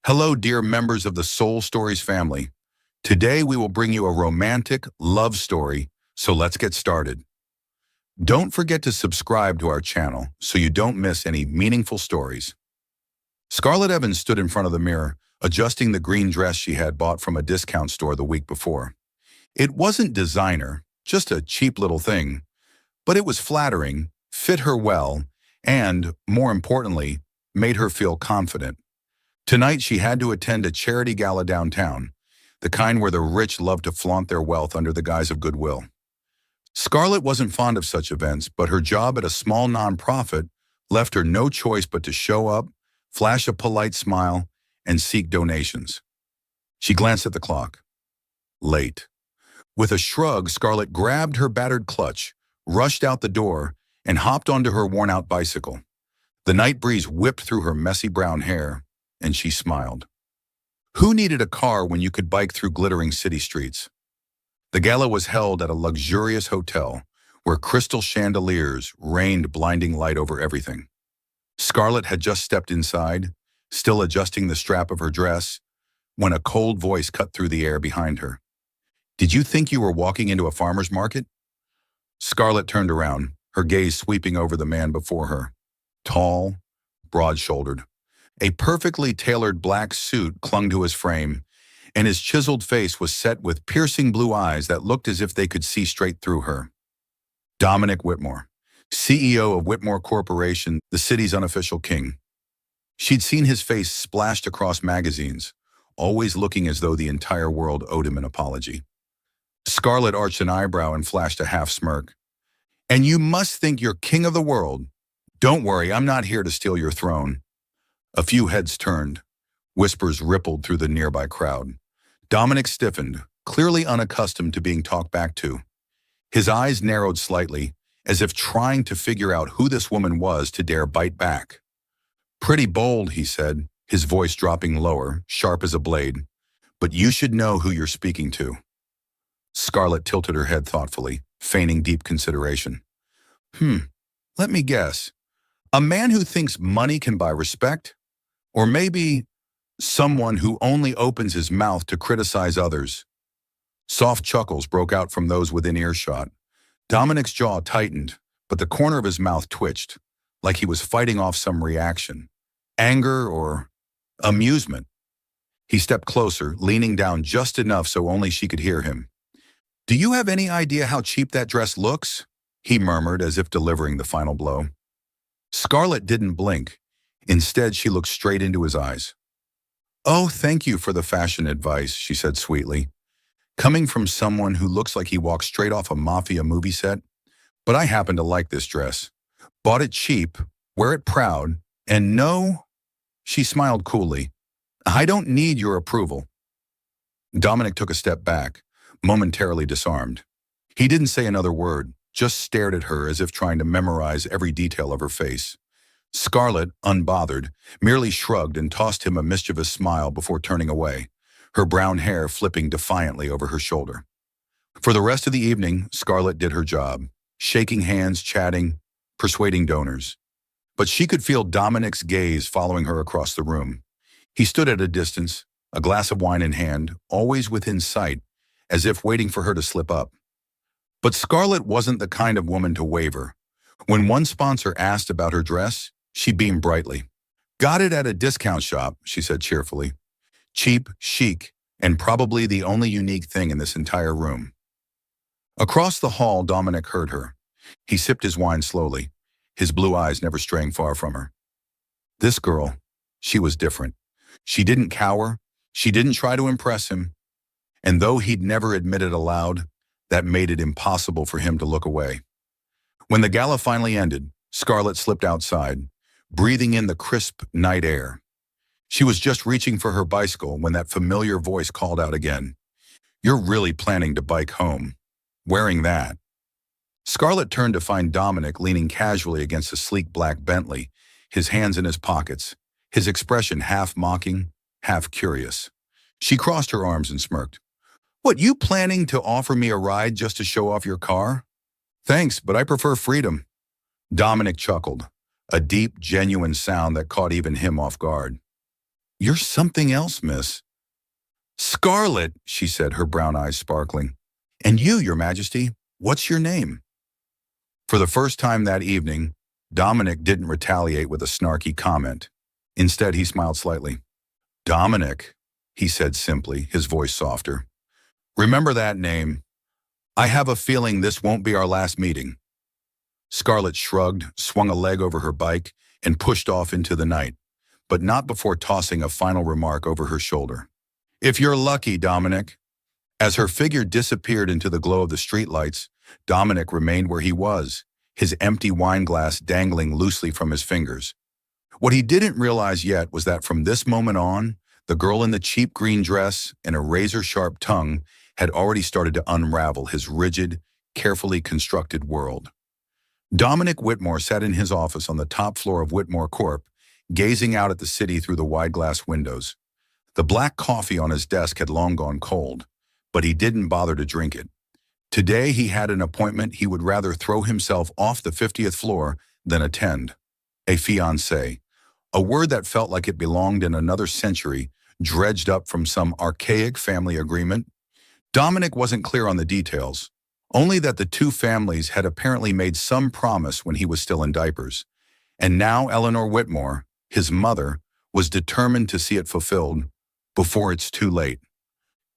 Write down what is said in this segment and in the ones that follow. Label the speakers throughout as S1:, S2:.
S1: Hello, dear members of the Soul Stories family. Today we will bring you a romantic love story, so let's get started. Don't forget to subscribe to our channel so you don't miss any meaningful stories. Scarlett Evans stood in front of the mirror, adjusting the green dress she had bought from a discount store the week before. It wasn't designer, just a cheap little thing, but it was flattering, fit her well, and, more importantly, made her feel confident. Tonight she had to attend a charity gala downtown, the kind where the rich love to flaunt their wealth under the guise of goodwill. Scarlett wasn't fond of such events, but her job at a small nonprofit left her no choice but to show up, flash a polite smile, and seek donations. She glanced at the clock. Late. With a shrug, Scarlett grabbed her battered clutch, rushed out the door, and hopped onto her worn-out bicycle. The night breeze whipped through her messy brown hair, and she smiled. Who needed a car when you could bike through glittering city streets? The gala was held at a luxurious hotel where crystal chandeliers rained blinding light over everything. Scarlett had just stepped inside, still adjusting the strap of her dress, when a cold voice cut through the air behind her. "Did you think you were walking into a farmer's market?" Scarlett turned around, her gaze sweeping over the man before her. Tall, broad-shouldered. A perfectly tailored black suit clung to his frame, and his chiseled face was set with piercing blue eyes that looked as if they could see straight through her. Dominic Whitmore, CEO of Whitmore Corporation, the city's unofficial king. She'd seen his face splashed across magazines, always looking as though the entire world owed him an apology. Scarlett arched an eyebrow and flashed a half smirk. "And you must think you're king of the world. Don't worry, I'm not here to steal your throne." A few heads turned. Whispers rippled through the nearby crowd. Dominic stiffened, clearly unaccustomed to being talked back to. His eyes narrowed slightly, as if trying to figure out who this woman was to dare bite back. "Pretty bold," he said, his voice dropping lower, sharp as a blade. "But you should know who you're speaking to." Scarlett tilted her head thoughtfully, feigning deep consideration. Let me guess. A man who thinks money can buy respect? Or maybe someone who only opens his mouth to criticize others." Soft chuckles broke out from those within earshot. Dominic's jaw tightened, but the corner of his mouth twitched, like he was fighting off some reaction. Anger or amusement. He stepped closer, leaning down just enough so only she could hear him. "Do you have any idea how cheap that dress looks?" he murmured as if delivering the final blow. Scarlett didn't blink. Instead, she looked straight into his eyes. "Oh, thank you for the fashion advice," she said sweetly. "Coming from someone who looks like he walked straight off a mafia movie set. But I happen to like this dress. Bought it cheap, wear it proud, and no," she smiled coolly, "I don't need your approval." Dominic took a step back, momentarily disarmed. He didn't say another word, just stared at her as if trying to memorize every detail of her face. Scarlett, unbothered, merely shrugged and tossed him a mischievous smile before turning away, her brown hair flipping defiantly over her shoulder. For the rest of the evening, Scarlett did her job, shaking hands, chatting, persuading donors. But she could feel Dominic's gaze following her across the room. He stood at a distance, a glass of wine in hand, always within sight, as if waiting for her to slip up. But Scarlett wasn't the kind of woman to waver. When one sponsor asked about her dress, she beamed brightly. "Got it at a discount shop," she said cheerfully. "Cheap, chic, and probably the only unique thing in this entire room." Across the hall, Dominic heard her. He sipped his wine slowly, his blue eyes never straying far from her. This girl, she was different. She didn't cower. She didn't try to impress him. And though he'd never admit it aloud, that made it impossible for him to look away. When the gala finally ended, Scarlett slipped outside, breathing in the crisp night air. She was just reaching for her bicycle when that familiar voice called out again. "You're really planning to bike home, wearing that." Scarlett turned to find Dominic leaning casually against a sleek black Bentley, his hands in his pockets, his expression half mocking, half curious. She crossed her arms and smirked. "What, you planning to offer me a ride just to show off your car?" "Thanks, but I prefer freedom." Dominic chuckled, a deep, genuine sound that caught even him off guard. You're something else, miss. Scarlet, she said, her brown eyes sparkling. And you, your majesty, what's your name? For the first time that evening, Dominic didn't retaliate with a snarky comment. Instead, he smiled slightly. Dominic, he said simply, his voice softer. Remember that name. I have a feeling this won't be our last meeting. Scarlet shrugged, swung a leg over her bike, and pushed off into the night, but not before tossing a final remark over her shoulder. If you're lucky, Dominic. As her figure disappeared into the glow of the streetlights, Dominic remained where he was, his empty wine glass dangling loosely from his fingers. What he didn't realize yet was that from this moment on, the girl in the cheap green dress and a razor-sharp tongue had already started to unravel his rigid, carefully constructed world. Dominic Whitmore sat in his office on the top floor of Whitmore Corp, gazing out at the city through the wide glass windows. The black coffee on his desk had long gone cold, but he didn't bother to drink it. Today he had an appointment he would rather throw himself off the 50th floor than attend. A fiancé, a word that felt like it belonged in another century, dredged up from some archaic family agreement. Dominic wasn't clear on the details, only that the two families had apparently made some promise when he was still in diapers. And now Eleanor Whitmore, his mother, was determined to see it fulfilled before it's too late.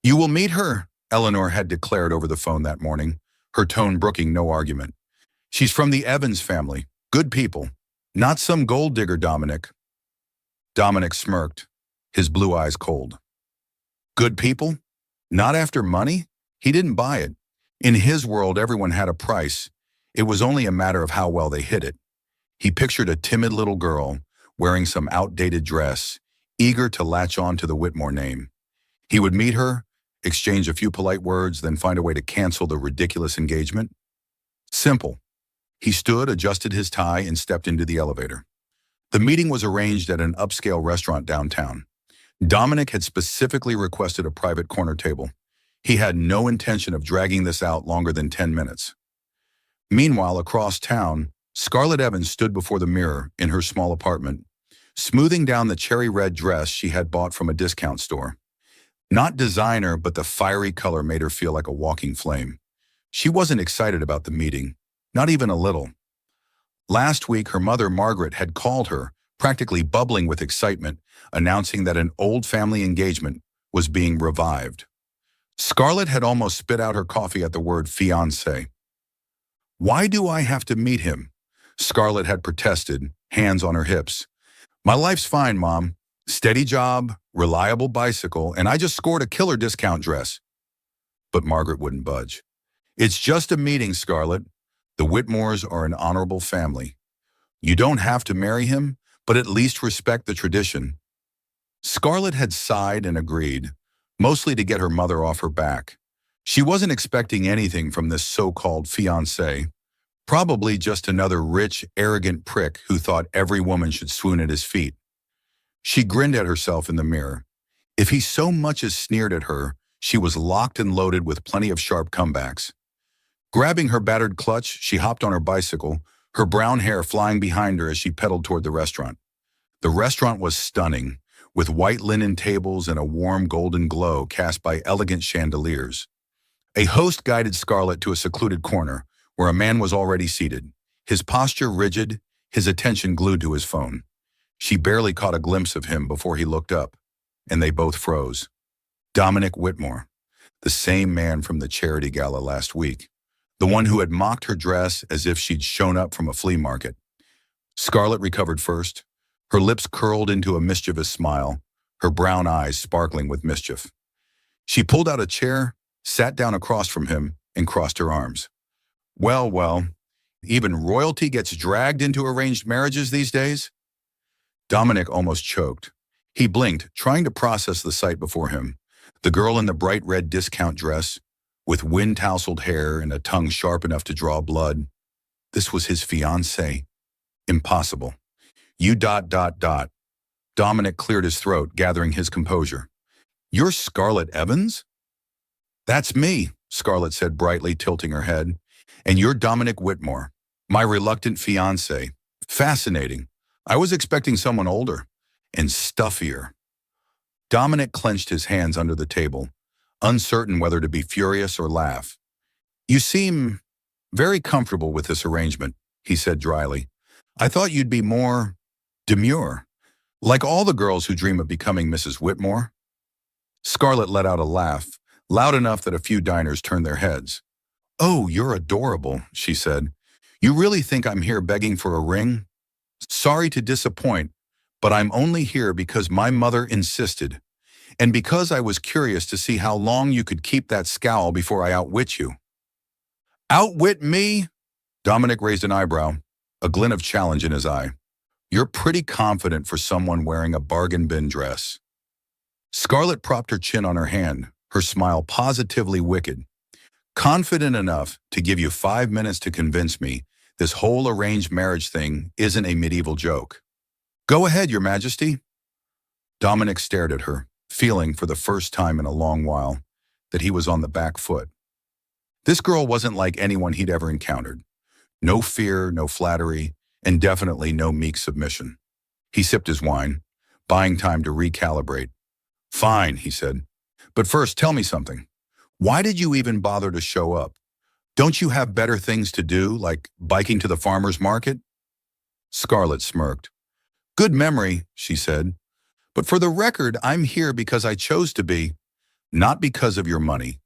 S1: You will meet her, Eleanor had declared over the phone that morning, her tone brooking no argument. She's from the Evans family, good people, not some gold digger, Dominic. Dominic smirked, his blue eyes cold. Good people? Not after money? He didn't buy it. In his world, everyone had a price. It was only a matter of how well they hit it. He pictured a timid little girl, wearing some outdated dress, eager to latch on to the Whitmore name. He would meet her, exchange a few polite words, then find a way to cancel the ridiculous engagement. Simple. He stood, adjusted his tie, and stepped into the elevator. The meeting was arranged at an upscale restaurant downtown. Dominic had specifically requested a private corner table. He had no intention of dragging this out longer than 10 minutes. Meanwhile, across town, Scarlett Evans stood before the mirror in her small apartment, smoothing down the cherry red dress she had bought from a discount store. Not designer, but the fiery color made her feel like a walking flame. She wasn't excited about the meeting, not even a little. Last week, her mother, Margaret, had called her, practically bubbling with excitement, announcing that an old family engagement was being revived. Scarlett had almost spit out her coffee at the word fiancé. Why do I have to meet him? Scarlett had protested, hands on her hips. My life's fine, Mom. Steady job, reliable bicycle, and I just scored a killer discount dress. But Margaret wouldn't budge. It's just a meeting, Scarlett. The Whitmores are an honorable family. You don't have to marry him, but at least respect the tradition. Scarlett had sighed and agreed, mostly to get her mother off her back. She wasn't expecting anything from this so-called fiancé, probably just another rich, arrogant prick who thought every woman should swoon at his feet. She grinned at herself in the mirror. If he so much as sneered at her, she was locked and loaded with plenty of sharp comebacks. Grabbing her battered clutch, she hopped on her bicycle, her brown hair flying behind her as she pedaled toward the restaurant. The restaurant was stunning, with white linen tables and a warm golden glow cast by elegant chandeliers. A host guided Scarlett to a secluded corner, where a man was already seated, his posture rigid, his attention glued to his phone. She barely caught a glimpse of him before he looked up, and they both froze. Dominic Whitmore, the same man from the charity gala last week, the one who had mocked her dress as if she'd shown up from a flea market. Scarlett recovered first, her lips curled into a mischievous smile, her brown eyes sparkling with mischief. She pulled out a chair, sat down across from him, and crossed her arms. Well, even royalty gets dragged into arranged marriages these days? Dominic almost choked. He blinked, trying to process the sight before him. The girl in the bright red discount dress, with wind-tousled hair and a tongue sharp enough to draw blood. This was his fiancée. Impossible. You ... Dominic cleared his throat, gathering his composure. You're Scarlett Evans? That's me, Scarlett said brightly, tilting her head. And you're Dominic Whitmore, my reluctant fiancé. Fascinating. I was expecting someone older and stuffier. Dominic clenched his hands under the table, uncertain whether to be furious or laugh. "You seem very comfortable with this arrangement," he said dryly. "I thought you'd be more demure, like all the girls who dream of becoming Mrs. Whitmore." Scarlett let out a laugh, loud enough that a few diners turned their heads. "Oh, you're adorable," she said. "You really think I'm here begging for a ring? Sorry to disappoint, but I'm only here because my mother insisted, and because I was curious to see how long you could keep that scowl before I outwit you." "Outwit me?" Dominic raised an eyebrow, a glint of challenge in his eye. "You're pretty confident for someone wearing a bargain bin dress." Scarlett propped her chin on her hand, her smile positively wicked. "Confident enough to give you 5 minutes to convince me this whole arranged marriage thing isn't a medieval joke." "Go ahead, Your Majesty." Dominic stared at her, feeling for the first time in a long while that he was on the back foot. This girl wasn't like anyone he'd ever encountered. No fear, no flattery, and definitely no meek submission. He sipped his wine, buying time to recalibrate. "Fine," he said. "But first, tell me something. Why did you even bother to show up? Don't you have better things to do, like biking to the farmer's market?" Scarlett smirked. "Good memory," she said. "But for the record, I'm here because I chose to be, not because of your money.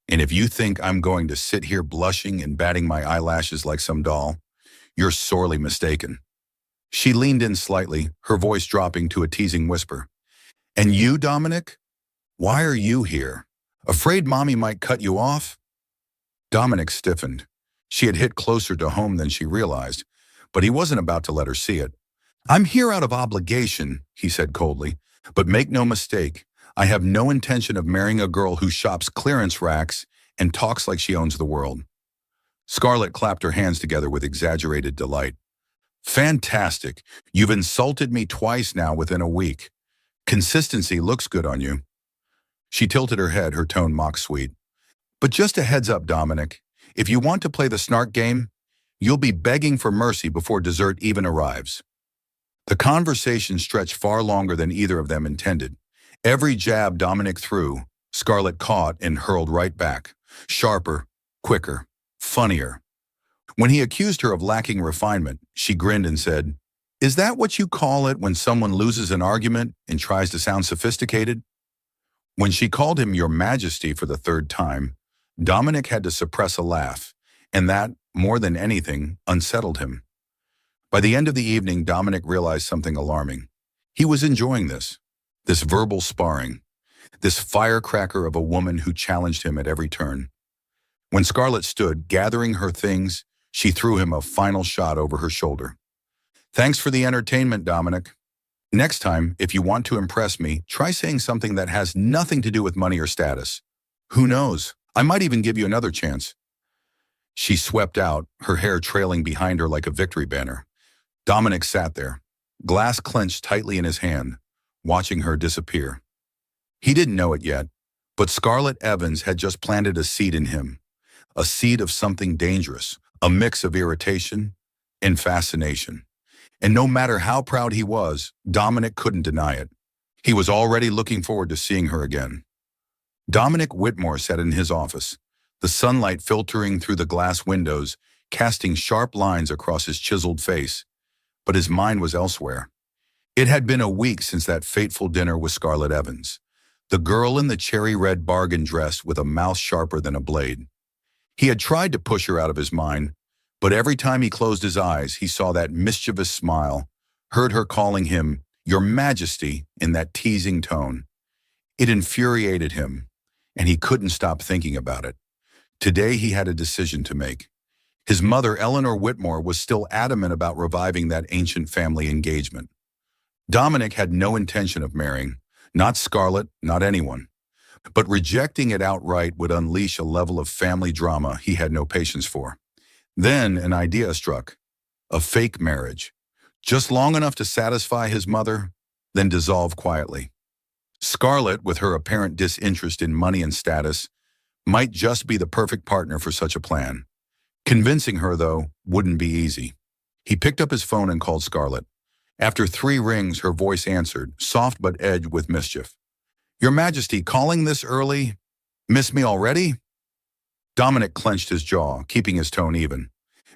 S1: And if you think I'm going to sit here blushing and batting my eyelashes like some doll, you're sorely mistaken." She leaned in slightly, her voice dropping to a teasing whisper. "And you, Dominic? Why are you here? Afraid Mommy might cut you off?" Dominic stiffened. She had hit closer to home than she realized, but he wasn't about to let her see it. "I'm here out of obligation," he said coldly. "But make no mistake, I have no intention of marrying a girl who shops clearance racks and talks like she owns the world." Scarlett clapped her hands together with exaggerated delight. "Fantastic. You've insulted me twice now within a week. Consistency looks good on you." She tilted her head, her tone mock-sweet. "But just a heads up, Dominic. If you want to play the snark game, you'll be begging for mercy before dessert even arrives." The conversation stretched far longer than either of them intended. Every jab Dominic threw, Scarlett caught and hurled right back. Sharper, quicker, funnier. When he accused her of lacking refinement, she grinned and said, "Is that what you call it when someone loses an argument and tries to sound sophisticated?" When she called him Your Majesty for the third time, Dominic had to suppress a laugh, and that, more than anything, unsettled him. By the end of the evening, Dominic realized something alarming. He was enjoying this verbal sparring, this firecracker of a woman who challenged him at every turn. When Scarlett stood, gathering her things, she threw him a final shot over her shoulder. "Thanks for the entertainment, Dominic. Next time, if you want to impress me, try saying something that has nothing to do with money or status. Who knows? I might even give you another chance." She swept out, her hair trailing behind her like a victory banner. Dominic sat there, glass clenched tightly in his hand, watching her disappear. He didn't know it yet, but Scarlett Evans had just planted a seed in him, a seed of something dangerous, a mix of irritation and fascination. And no matter how proud he was, Dominic couldn't deny it. He was already looking forward to seeing her again. Dominic Whitmore sat in his office, the sunlight filtering through the glass windows, casting sharp lines across his chiseled face. But his mind was elsewhere. It had been a week since that fateful dinner with Scarlett Evans, the girl in the cherry-red bargain dress with a mouth sharper than a blade. He had tried to push her out of his mind, but every time he closed his eyes, he saw that mischievous smile, heard her calling him Your Majesty in that teasing tone. It infuriated him, and he couldn't stop thinking about it. Today he had a decision to make. His mother, Eleanor Whitmore, was still adamant about reviving that ancient family engagement. Dominic had no intention of marrying, not Scarlett, not anyone. But rejecting it outright would unleash a level of family drama he had no patience for. Then an idea struck. A fake marriage. Just long enough to satisfy his mother, then dissolve quietly. Scarlett, with her apparent disinterest in money and status, might just be the perfect partner for such a plan. Convincing her, though, wouldn't be easy. He picked up his phone and called Scarlett. After 3 rings, her voice answered, soft but edged with mischief. Your Majesty, calling this early? Miss me already? Dominic clenched his jaw, keeping his tone even.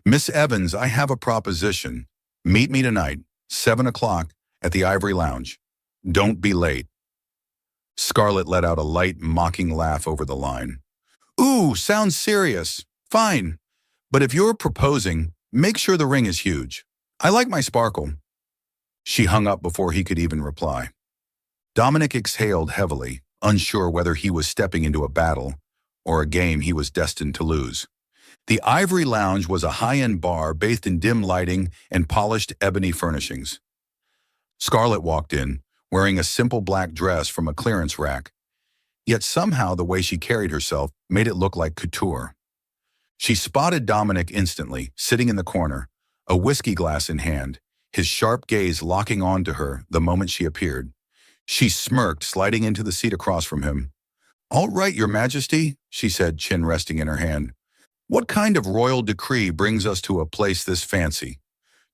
S1: Miss Evans, I have a proposition. Meet me tonight, 7 o'clock, at the Ivory Lounge. Don't be late. Scarlett let out a light, mocking laugh over the line. Ooh, sounds serious. Fine. But if you're proposing, make sure the ring is huge. I like my sparkle. She hung up before he could even reply. Dominic exhaled heavily, unsure whether he was stepping into a battle or a game he was destined to lose. The Ivory Lounge was a high-end bar bathed in dim lighting and polished ebony furnishings. Scarlett walked in, wearing a simple black dress from a clearance rack. Yet somehow the way she carried herself made it look like couture. She spotted Dominic instantly, sitting in the corner, a whiskey glass in hand, his sharp gaze locking onto her the moment she appeared. She smirked, sliding into the seat across from him. All right, Your Majesty, she said, chin resting in her hand. What kind of royal decree brings us to a place this fancy?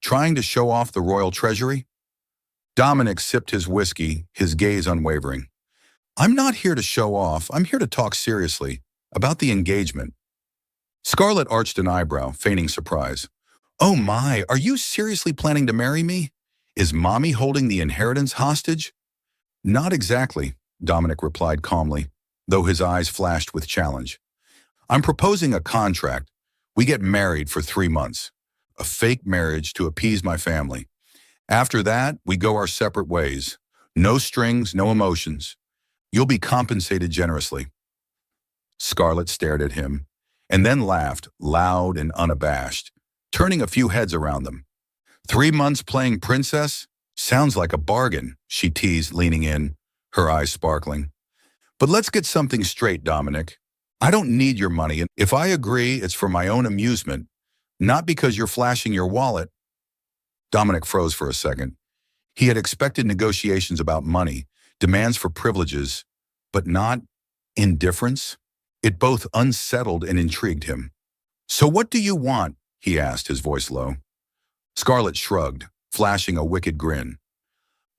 S1: Trying to show off the royal treasury? Dominic sipped his whiskey, his gaze unwavering. I'm not here to show off. I'm here to talk seriously about the engagement. Scarlett arched an eyebrow, feigning surprise. Oh my, are you seriously planning to marry me? Is Mommy holding the inheritance hostage? Not exactly, Dominic replied calmly, though his eyes flashed with challenge. I'm proposing a contract. We get married for 3 months. A fake marriage to appease my family. After that, we go our separate ways. No strings, no emotions. You'll be compensated generously. Scarlett stared at him, and then laughed, loud and unabashed, turning a few heads around them. 3 months playing princess? Sounds like a bargain, she teased, leaning in, her eyes sparkling. But let's get something straight, Dominic. I don't need your money, and if I agree, it's for my own amusement, not because you're flashing your wallet. Dominic froze for a second. He had expected negotiations about money, demands for privileges, but not indifference. It both unsettled and intrigued him. So what do you want? He asked, his voice low. Scarlett shrugged, flashing a wicked grin.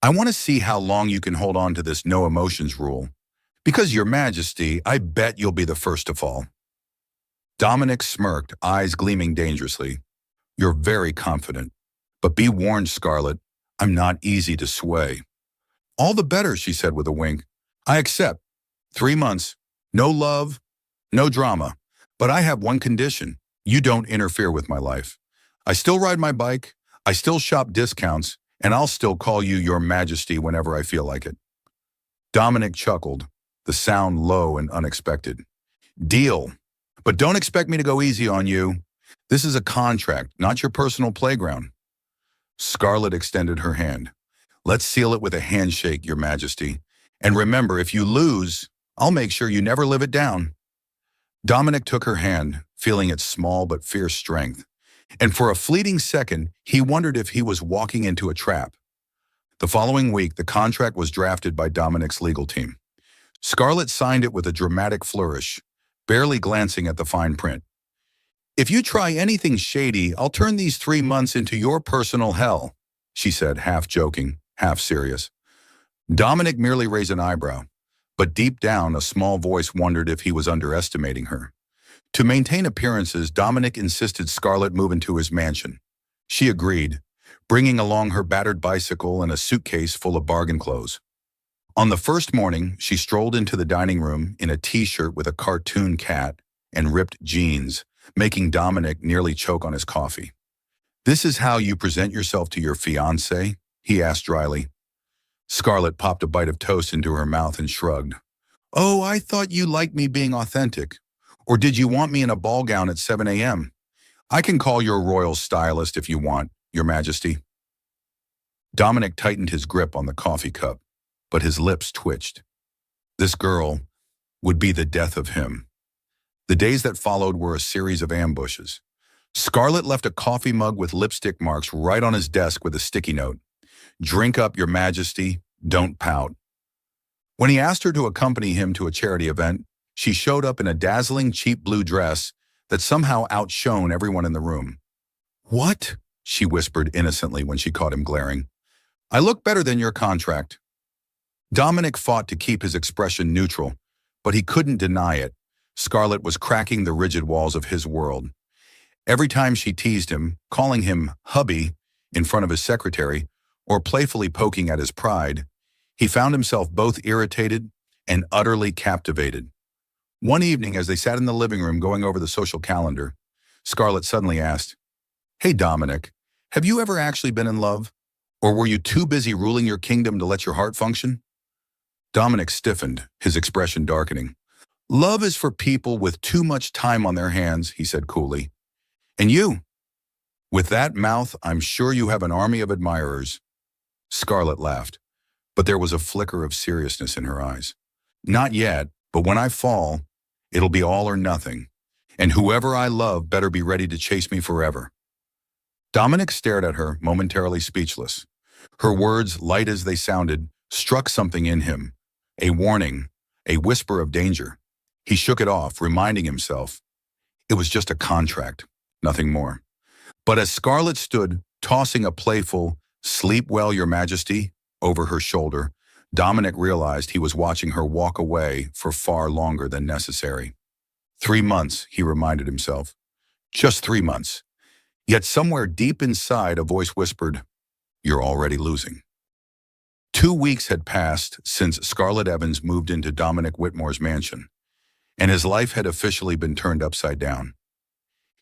S1: I want to see how long you can hold on to this no emotions rule. Because, Your Majesty, I bet you'll be the first to fall. Dominic smirked, eyes gleaming dangerously. You're very confident. But be warned, Scarlett, I'm not easy to sway. All the better, she said with a wink. I accept. 3 months. No love, no drama. But I have one condition. You don't interfere with my life. I still ride my bike, I still shop discounts, and I'll still call you Your Majesty whenever I feel like it. Dominic chuckled, the sound low and unexpected. Deal. But don't expect me to go easy on you. This is a contract, not your personal playground. Scarlett extended her hand. Let's seal it with a handshake, Your Majesty. And remember, if you lose, I'll make sure you never live it down. Dominic took her hand, feeling its small but fierce strength. And for a fleeting second, he wondered if he was walking into a trap. The following week, the contract was drafted by Dominic's legal team. Scarlett signed it with a dramatic flourish, barely glancing at the fine print. If you try anything shady, I'll turn these 3 months into your personal hell, she said, half joking, half serious. Dominic merely raised an eyebrow, but deep down, a small voice wondered if he was underestimating her. To maintain appearances, Dominic insisted Scarlett move into his mansion. She agreed, bringing along her battered bicycle and a suitcase full of bargain clothes. On the first morning, she strolled into the dining room in a t-shirt with a cartoon cat and ripped jeans, making Dominic nearly choke on his coffee. This is how you present yourself to your fiancé? He asked dryly. Scarlett popped a bite of toast into her mouth and shrugged. Oh, I thought you liked me being authentic. Or did you want me in a ball gown at 7 a.m.? I can call your royal stylist if you want, Your Majesty. Dominic tightened his grip on the coffee cup, but his lips twitched. This girl would be the death of him. The days that followed were a series of ambushes. Scarlett left a coffee mug with lipstick marks right on his desk with a sticky note. Drink up, Your Majesty, don't pout. When he asked her to accompany him to a charity event, she showed up in a dazzling cheap blue dress that somehow outshone everyone in the room. What? She whispered innocently when she caught him glaring. I look better than your contract. Dominic fought to keep his expression neutral, but he couldn't deny it. Scarlett was cracking the rigid walls of his world. Every time she teased him, calling him hubby in front of his secretary, or playfully poking at his pride, he found himself both irritated and utterly captivated. One evening, as they sat in the living room going over the social calendar, Scarlett suddenly asked, "Hey Dominic, have you ever actually been in love? Or were you too busy ruling your kingdom to let your heart function?" Dominic stiffened, his expression darkening. "Love is for people with too much time on their hands," he said coolly. "And you? With that mouth, I'm sure you have an army of admirers." Scarlett laughed, but there was a flicker of seriousness in her eyes. "Not yet, but when I fall, it'll be all or nothing. And whoever I love better be ready to chase me forever." Dominic stared at her, momentarily speechless. Her words, light as they sounded, struck something in him. A warning, a whisper of danger. He shook it off, reminding himself, it was just a contract, nothing more. But as Scarlett stood, tossing a playful, "Sleep well, Your Majesty," over her shoulder, Dominic realized he was watching her walk away for far longer than necessary. 3 months, he reminded himself. Just 3 months. Yet somewhere deep inside, a voice whispered, "You're already losing." 2 weeks had passed since Scarlett Evans moved into Dominic Whitmore's mansion, and his life had officially been turned upside down.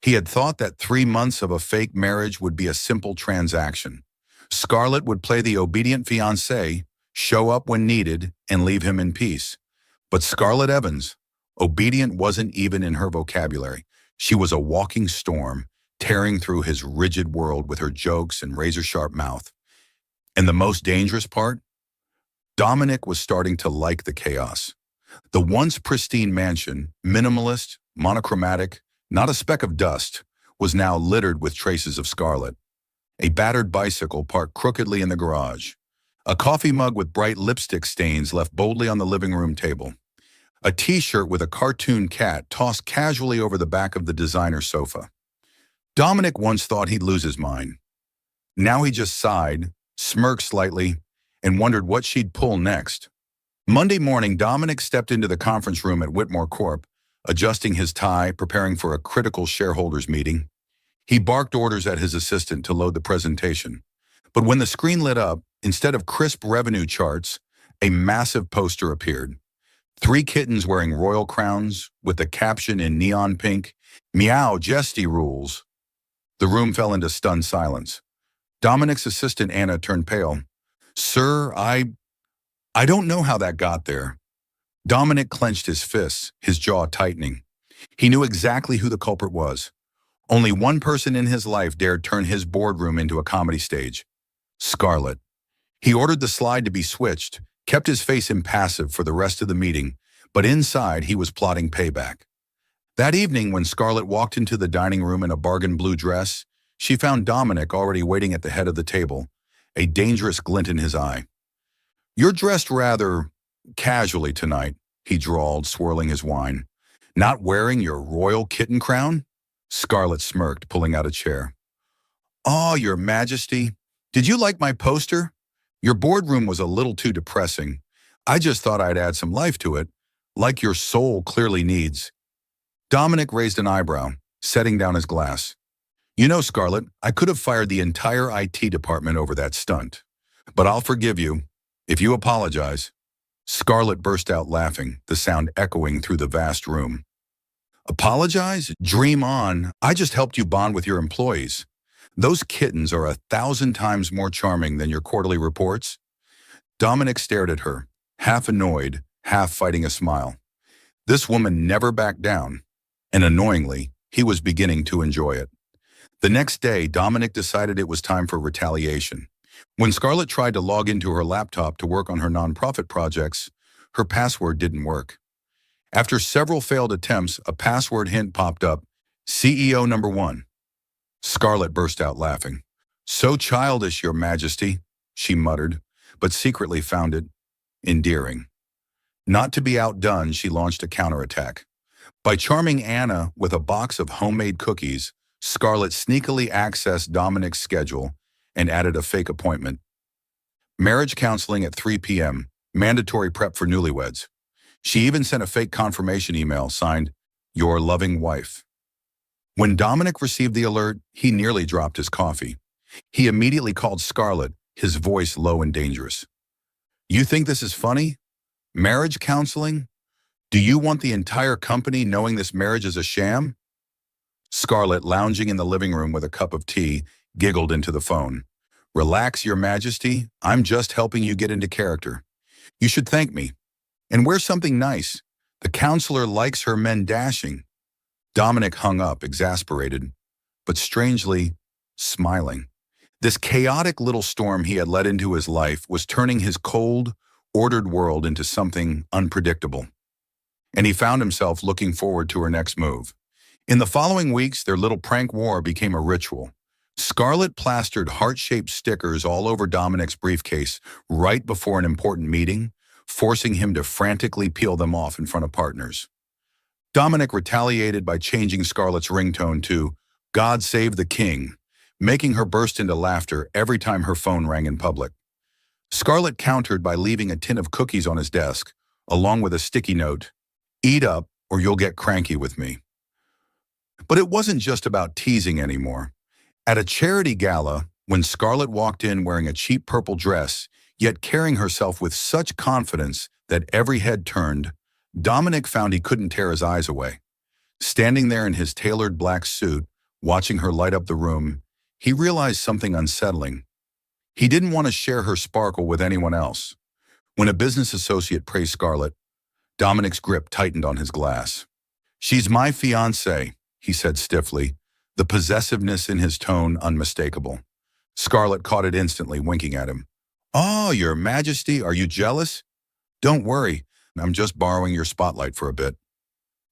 S1: He had thought that 3 months of a fake marriage would be a simple transaction. Scarlett would play the obedient fiancée, show up when needed, and leave him in peace. But Scarlett Evans, obedient wasn't even in her vocabulary. She was a walking storm, tearing through his rigid world with her jokes and razor-sharp mouth. And the most dangerous part? Dominic was starting to like the chaos. The once pristine mansion, minimalist, monochromatic, not a speck of dust, was now littered with traces of Scarlett. A battered bicycle parked crookedly in the garage. A coffee mug with bright lipstick stains left boldly on the living room table. A t-shirt with a cartoon cat tossed casually over the back of the designer sofa. Dominic once thought he'd lose his mind. Now he just sighed, smirked slightly, and wondered what she'd pull next. Monday morning, Dominic stepped into the conference room at Whitmore Corp, adjusting his tie, preparing for a critical shareholders meeting. He barked orders at his assistant to load the presentation. But when the screen lit up, instead of crisp revenue charts, a massive poster appeared. 3 kittens wearing royal crowns, with the caption in neon pink, "Meow, Jesty rules." The room fell into stunned silence. Dominic's assistant Anna turned pale. "Sir, I don't know how that got there." Dominic clenched his fists, his jaw tightening. He knew exactly who the culprit was. Only one person in his life dared turn his boardroom into a comedy stage. Scarlett. He ordered the slide to be switched, kept his face impassive for the rest of the meeting, but inside he was plotting payback. That evening, when Scarlett walked into the dining room in a bargain blue dress, she found Dominic already waiting at the head of the table, a dangerous glint in his eye. "You're dressed rather casually tonight," he drawled, swirling his wine. "Not wearing your royal kitten crown?" Scarlett smirked, pulling out a chair. "Oh, Your Majesty, did you like my poster? Your boardroom was a little too depressing. I just thought I'd add some life to it, like your soul clearly needs." Dominic raised an eyebrow, setting down his glass. "You know, Scarlett, I could have fired the entire IT department over that stunt. But I'll forgive you, if you apologize." Scarlett burst out laughing, the sound echoing through the vast room. "Apologize? Dream on. I just helped you bond with your employees. Those kittens are 1,000 times more charming than your quarterly reports." Dominic stared at her, half annoyed, half fighting a smile. This woman never backed down, and annoyingly, he was beginning to enjoy it. The next day, Dominic decided it was time for retaliation. When Scarlett tried to log into her laptop to work on her nonprofit projects, her password didn't work. After several failed attempts, a password hint popped up, "CEO number 1. Scarlett burst out laughing. "So childish, Your Majesty," she muttered, but secretly found it endearing. Not to be outdone, she launched a counterattack. By charming Anna with a box of homemade cookies, Scarlett sneakily accessed Dominic's schedule and added a fake appointment. Marriage counseling at 3 p.m., Mandatory prep for newlyweds. She even sent a fake confirmation email signed, "Your loving wife." When Dominic received the alert, he nearly dropped his coffee. He immediately called Scarlett, his voice low and dangerous. "You think this is funny? Marriage counseling? Do you want the entire company knowing this marriage is a sham?" Scarlett, lounging in the living room with a cup of tea, giggled into the phone. "Relax, Your Majesty. I'm just helping you get into character. You should thank me. And wear something nice. The counselor likes her men dashing." Dominic hung up, exasperated, but strangely smiling. This chaotic little storm he had let into his life was turning his cold, ordered world into something unpredictable. And he found himself looking forward to her next move. In the following weeks, their little prank war became a ritual. Scarlett plastered heart-shaped stickers all over Dominic's briefcase right before an important meeting, forcing him to frantically peel them off in front of partners. Dominic retaliated by changing Scarlett's ringtone to "God Save the King," making her burst into laughter every time her phone rang in public. Scarlett countered by leaving a tin of cookies on his desk, along with a sticky note, "Eat up or you'll get cranky with me." But it wasn't just about teasing anymore. At a charity gala, when Scarlett walked in wearing a cheap purple dress, yet carrying herself with such confidence that every head turned, Dominic found he couldn't tear his eyes away. Standing there in his tailored black suit, watching her light up the room, he realized something unsettling. He didn't want to share her sparkle with anyone else. When a business associate praised Scarlett, Dominic's grip tightened on his glass. "She's my fiancée," he said stiffly, the possessiveness in his tone unmistakable. Scarlett caught it instantly, winking at him. "Oh, Your Majesty, are you jealous? Don't worry, I'm just borrowing your spotlight for a bit."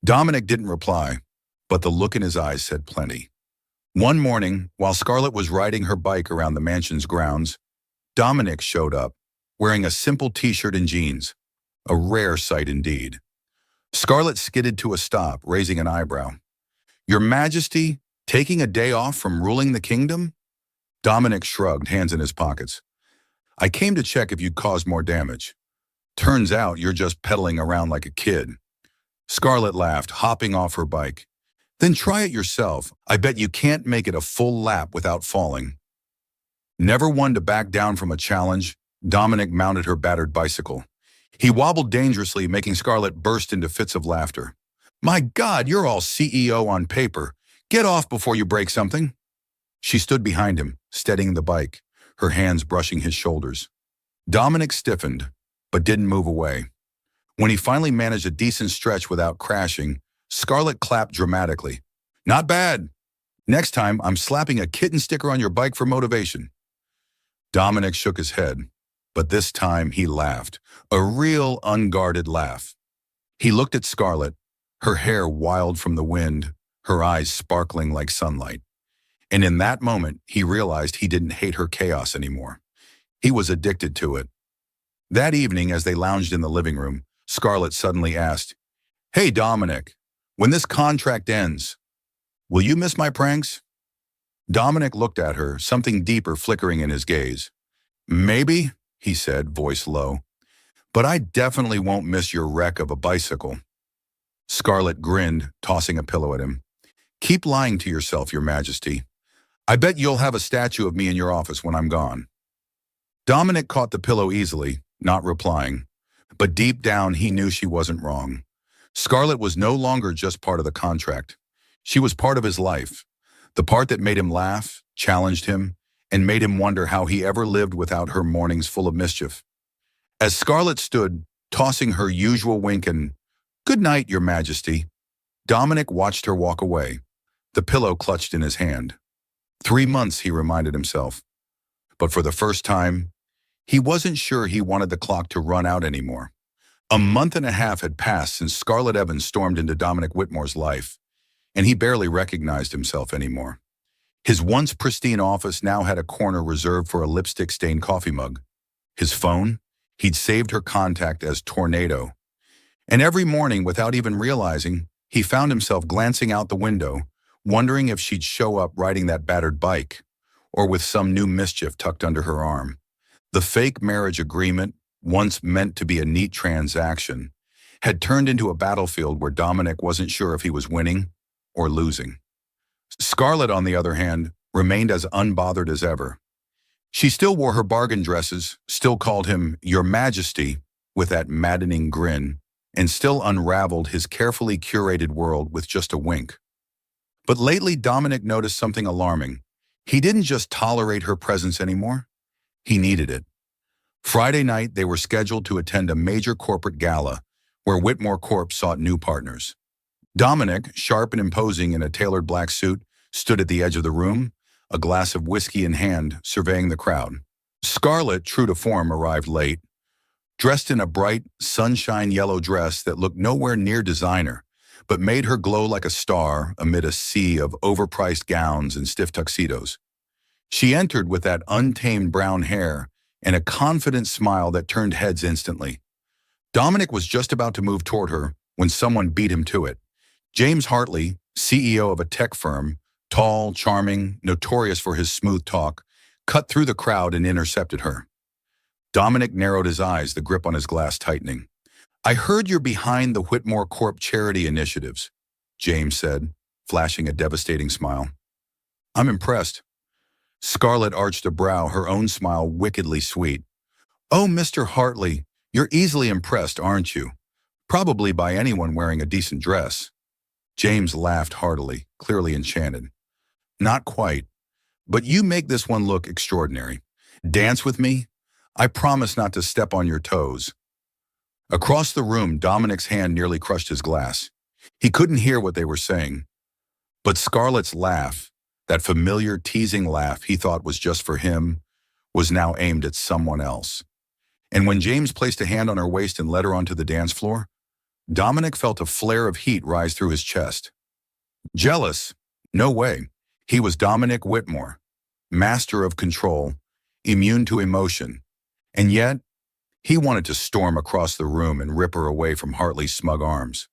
S1: Dominic didn't reply, but the look in his eyes said plenty. One morning, while Scarlett was riding her bike around the mansion's grounds, Dominic showed up, wearing a simple t-shirt and jeans, a rare sight indeed. Scarlett skidded to a stop, raising an eyebrow. "Your Majesty, taking a day off from ruling the kingdom?" Dominic shrugged, hands in his pockets. "I came to check if you'd caused more damage. Turns out you're just pedaling around like a kid." Scarlett laughed, hopping off her bike. "Then try it yourself. I bet you can't make it a full lap without falling." Never one to back down from a challenge, Dominic mounted her battered bicycle. He wobbled dangerously, making Scarlett burst into fits of laughter. "My God, you're all CEO on paper. Get off before you break something." She stood behind him, steadying the bike, her hands brushing his shoulders. Dominic stiffened, but didn't move away. When he finally managed a decent stretch without crashing, Scarlett clapped dramatically. "Not bad. Next time, I'm slapping a kitten sticker on your bike for motivation." Dominic shook his head, but this time he laughed, a real unguarded laugh. He looked at Scarlett, her hair wild from the wind, her eyes sparkling like sunlight. And in that moment, he realized he didn't hate her chaos anymore. He was addicted to it. That evening, as they lounged in the living room, Scarlett suddenly asked, "Hey, Dominic, when this contract ends, will you miss my pranks?" Dominic looked at her, something deeper flickering in his gaze. "Maybe," he said, voice low, "but I definitely won't miss your wreck of a bicycle." Scarlett grinned, tossing a pillow at him. "Keep lying to yourself, Your Majesty. I bet you'll have a statue of me in your office when I'm gone." Dominic caught the pillow easily, not replying, but deep down he knew she wasn't wrong. Scarlett was no longer just part of the contract. She was part of his life, the part that made him laugh, challenged him, and made him wonder how he ever lived without her mornings full of mischief. As Scarlett stood, tossing her usual wink and "Good night, Your Majesty," Dominic watched her walk away, the pillow clutched in his hand. 3 months, he reminded himself. But for the first time, he wasn't sure he wanted the clock to run out anymore. A month and a half had passed since Scarlett Evans stormed into Dominic Whitmore's life, and he barely recognized himself anymore. His once pristine office now had a corner reserved for a lipstick-stained coffee mug. His phone? He'd saved her contact as Tornado. And every morning, without even realizing, he found himself glancing out the window, wondering if she'd show up riding that battered bike, or with some new mischief tucked under her arm. The fake marriage agreement, once meant to be a neat transaction, had turned into a battlefield where Dominic wasn't sure if he was winning or losing. Scarlett, on the other hand, remained as unbothered as ever. She still wore her bargain dresses, still called him Your Majesty with that maddening grin, and still unraveled his carefully curated world with just a wink. But lately, Dominic noticed something alarming. He didn't just tolerate her presence anymore. He needed it. Friday night, they were scheduled to attend a major corporate gala where Whitmore Corp sought new partners. Dominic, sharp and imposing in a tailored black suit, stood at the edge of the room, a glass of whiskey in hand, surveying the crowd. Scarlett, true to form, arrived late, dressed in a bright, sunshine yellow dress that looked nowhere near designer, but made her glow like a star amid a sea of overpriced gowns and stiff tuxedos. She entered with that untamed brown hair and a confident smile that turned heads instantly. Dominic was just about to move toward her when someone beat him to it. James Hartley, CEO of a tech firm, tall, charming, notorious for his smooth talk, cut through the crowd and intercepted her. Dominic narrowed his eyes, the grip on his glass tightening. "I heard you're behind the Whitmore Corp charity initiatives," James said, flashing a devastating smile. "I'm impressed." Scarlett arched a brow, her own smile wickedly sweet. "Oh, Mr. Hartley, you're easily impressed, aren't you? Probably by anyone wearing a decent dress." James laughed heartily, clearly enchanted. "Not quite, but you make this one look extraordinary. Dance with me? I promise not to step on your toes." Across the room, Dominic's hand nearly crushed his glass. He couldn't hear what they were saying. But Scarlett's laugh, that familiar teasing laugh he thought was just for him, was now aimed at someone else. And when James placed a hand on her waist and led her onto the dance floor, Dominic felt a flare of heat rise through his chest. Jealous? No way. He was Dominic Whitmore, master of control, immune to emotion. And yet, he wanted to storm across the room and rip her away from Hartley's smug arms.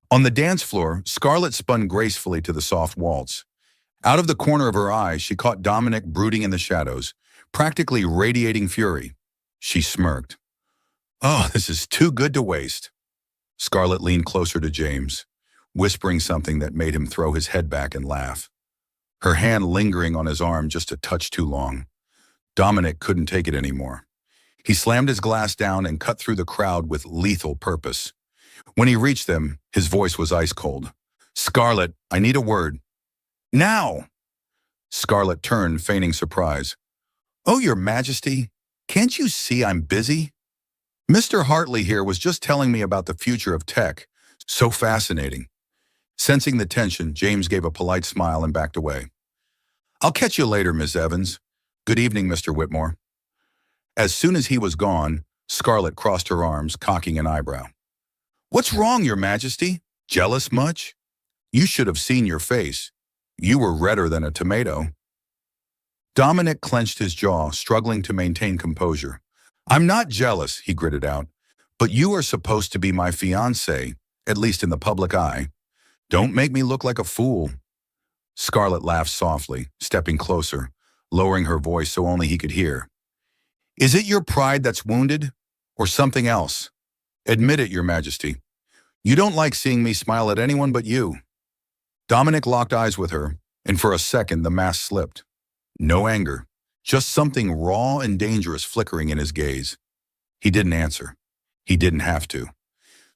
S1: On the dance floor, Scarlett spun gracefully to the soft waltz. Out of the corner of her eye, she caught Dominic brooding in the shadows, practically radiating fury. She smirked. "Oh, this is too good to waste." Scarlett leaned closer to James, whispering something that made him throw his head back and laugh. Her hand lingering on his arm just a touch too long. Dominic couldn't take it anymore. He slammed his glass down and cut through the crowd with lethal purpose. When he reached them, his voice was ice cold. "Scarlett, I need a word." "Now!" Scarlett turned, feigning surprise. "Oh, Your Majesty, can't you see I'm busy? Mr. Hartley here was just telling me about the future of tech. So fascinating." Sensing the tension, James gave a polite smile and backed away. "I'll catch you later, Miss Evans. Good evening, Mr. Whitmore." As soon as he was gone, Scarlett crossed her arms, cocking an eyebrow. "What's wrong, Your Majesty? Jealous much? You should have seen your face. You were redder than a tomato." Dominic clenched his jaw, struggling to maintain composure. "I'm not jealous," he gritted out, "but you are supposed to be my fiancé, at least in the public eye. Don't make me look like a fool." Scarlett laughed softly, stepping closer, lowering her voice so only he could hear. "Is it your pride that's wounded, or something else? Admit it, Your Majesty. You don't like seeing me smile at anyone but you." Dominic locked eyes with her, and for a second the mask slipped. No anger, just something raw and dangerous flickering in his gaze. He didn't answer. He didn't have to.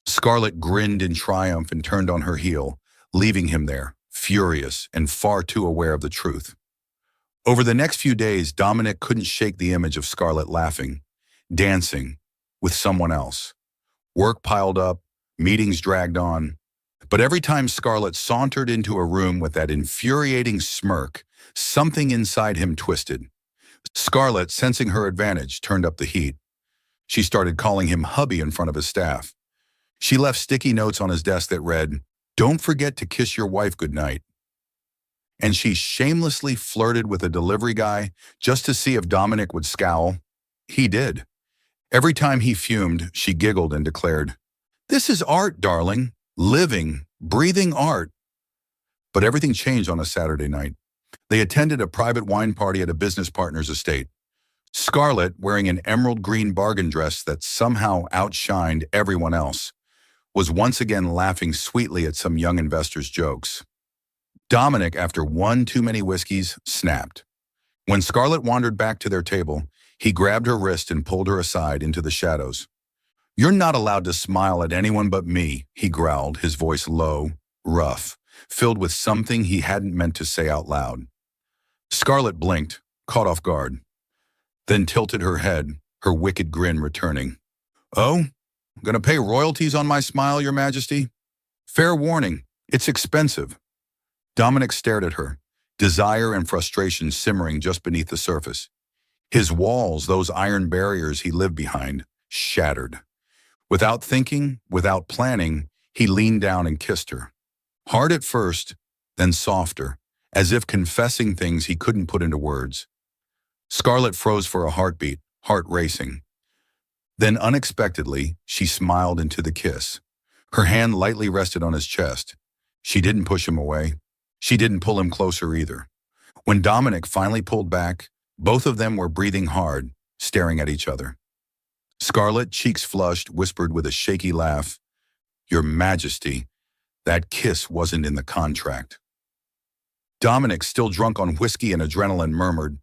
S1: Scarlett grinned in triumph and turned on her heel, leaving him there, furious and far too aware of the truth. Over the next few days, Dominic couldn't shake the image of Scarlett laughing, dancing, with someone else. Work piled up, meetings dragged on. But every time Scarlett sauntered into a room with that infuriating smirk, something inside him twisted. Scarlett, sensing her advantage, turned up the heat. She started calling him hubby in front of his staff. She left sticky notes on his desk that read, "Don't forget to kiss your wife goodnight." And she shamelessly flirted with a delivery guy just to see if Dominic would scowl. He did. Every time he fumed, she giggled and declared, "This is art, darling. Living, breathing art." But everything changed on a Saturday night. They attended a private wine party at a business partner's estate. Scarlett, wearing an emerald green bargain dress that somehow outshined everyone else, was once again laughing sweetly at some young investor's jokes. Dominic, after one too many whiskeys, snapped. When Scarlett wandered back to their table, he grabbed her wrist and pulled her aside into the shadows. "You're not allowed to smile at anyone but me," he growled, his voice low, rough, filled with something he hadn't meant to say out loud. Scarlett blinked, caught off guard, then tilted her head, her wicked grin returning. "Oh, gonna pay royalties on my smile, Your Majesty? Fair warning, it's expensive." Dominic stared at her, desire and frustration simmering just beneath the surface. His walls, those iron barriers he lived behind, shattered. Without thinking, without planning, he leaned down and kissed her. Hard at first, then softer, as if confessing things he couldn't put into words. Scarlett froze for a heartbeat, heart racing. Then unexpectedly, she smiled into the kiss. Her hand lightly rested on his chest. She didn't push him away. She didn't pull him closer either. When Dominic finally pulled back, both of them were breathing hard, staring at each other. Scarlett, cheeks flushed, whispered with a shaky laugh, "Your Majesty, that kiss wasn't in the contract." Dominic, still drunk on whiskey and adrenaline, murmured,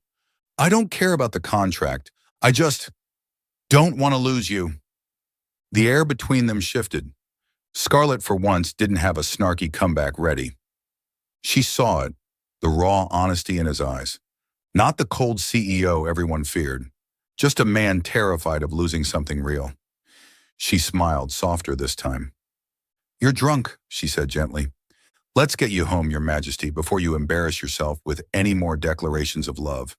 S1: "I don't care about the contract. I just don't want to lose you." The air between them shifted. Scarlett, for once, didn't have a snarky comeback ready. She saw it, the raw honesty in his eyes. Not the cold CEO everyone feared, just a man terrified of losing something real. She smiled, softer this time. "You're drunk," she said gently. "Let's get you home, Your Majesty, before you embarrass yourself with any more declarations of love."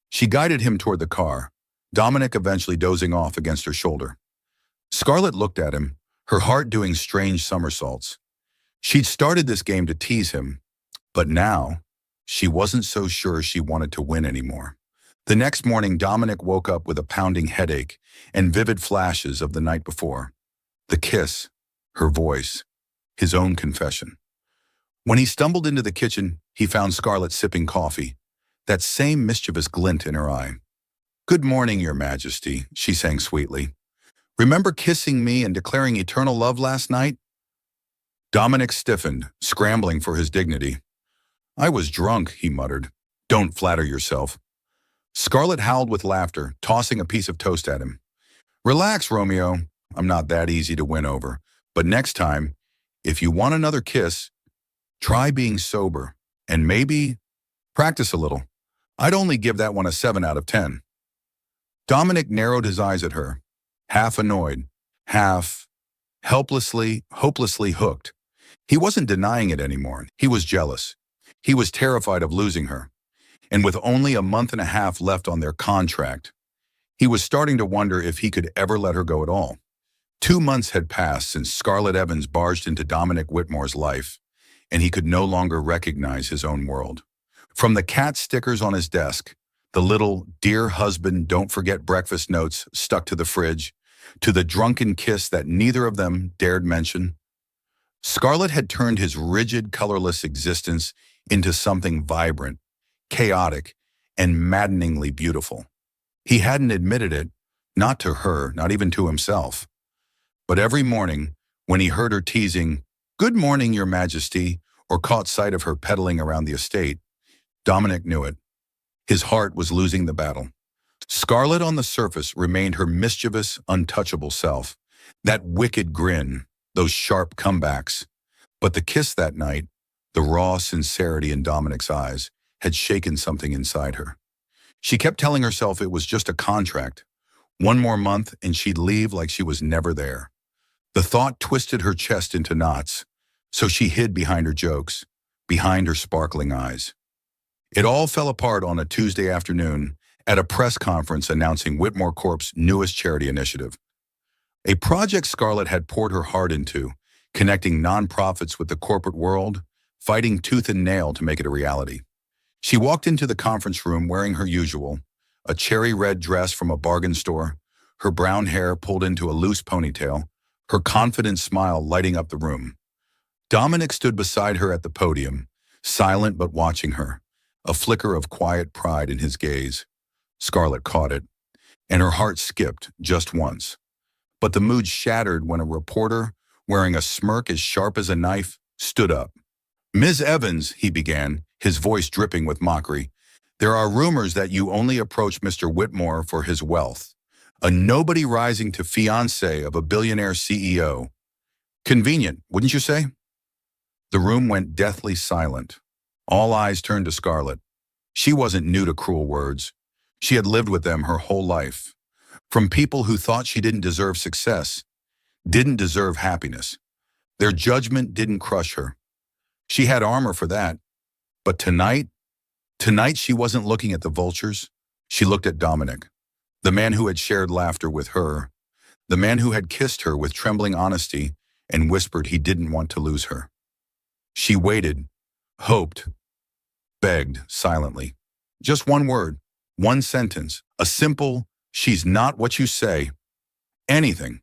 S1: She guided him toward the car, Dominic eventually dozing off against her shoulder. Scarlett looked at him, her heart doing strange somersaults. She'd started this game to tease him, but now she wasn't so sure she wanted to win anymore. The next morning, Dominic woke up with a pounding headache and vivid flashes of the night before. The kiss, her voice, his own confession. When he stumbled into the kitchen, he found Scarlett sipping coffee, that same mischievous glint in her eye. "Good morning, Your Majesty," she sang sweetly. "Remember kissing me and declaring eternal love last night?" Dominic stiffened, scrambling for his dignity. "I was drunk," he muttered. "Don't flatter yourself." Scarlett howled with laughter, tossing a piece of toast at him. "Relax, Romeo. I'm not that easy to win over. But next time, if you want another kiss, try being sober, and maybe practice a little. I'd only give that one a 7 out of 10. Dominic narrowed his eyes at her, half annoyed, half hopelessly hooked. He wasn't denying it anymore. He was jealous. He was terrified of losing her. And with only a month and a half left on their contract, he was starting to wonder if he could ever let her go at all. 2 months had passed since Scarlett Evans barged into Dominic Whitmore's life, and he could no longer recognize his own world. From the cat stickers on his desk, the little "Dear husband, don't forget breakfast" notes stuck to the fridge, to the drunken kiss that neither of them dared mention, Scarlett had turned his rigid, colorless existence into something vibrant, chaotic, and maddeningly beautiful. He hadn't admitted it, not to her, not even to himself. But every morning, when he heard her teasing, "Good morning, Your Majesty," or caught sight of her pedaling around the estate, Dominic knew it. His heart was losing the battle. Scarlett on the surface remained her mischievous, untouchable self, that wicked grin, those sharp comebacks. But the kiss that night, the raw sincerity in Dominic's eyes, had shaken something inside her. She kept telling herself it was just a contract. One more month and she'd leave like she was never there. The thought twisted her chest into knots, so she hid behind her jokes, behind her sparkling eyes. It all fell apart on a Tuesday afternoon at a press conference announcing Whitmore Corp's newest charity initiative. A project Scarlett had poured her heart into, connecting nonprofits with the corporate world, fighting tooth and nail to make it a reality. She walked into the conference room wearing her usual, a cherry red dress from a bargain store, her brown hair pulled into a loose ponytail, her confident smile lighting up the room. Dominic stood beside her at the podium, silent but watching her, a flicker of quiet pride in his gaze. Scarlett caught it, and her heart skipped just once. But the mood shattered when a reporter, wearing a smirk as sharp as a knife, stood up. "Ms. Evans," he began, his voice dripping with mockery, "there are rumors that you only approach Mr. Whitmore for his wealth. A nobody rising to fiancé of a billionaire CEO. Convenient, wouldn't you say?" The room went deathly silent. All eyes turned to Scarlett. She wasn't new to cruel words. She had lived with them her whole life. From people who thought she didn't deserve success, didn't deserve happiness. Their judgment didn't crush her. She had armor for that. But tonight she wasn't looking at the vultures. She looked at Dominic, the man who had shared laughter with her, the man who had kissed her with trembling honesty and whispered he didn't want to lose her. She waited, hoped, begged silently. Just one word, one sentence, a simple, "She's not what you say." Anything.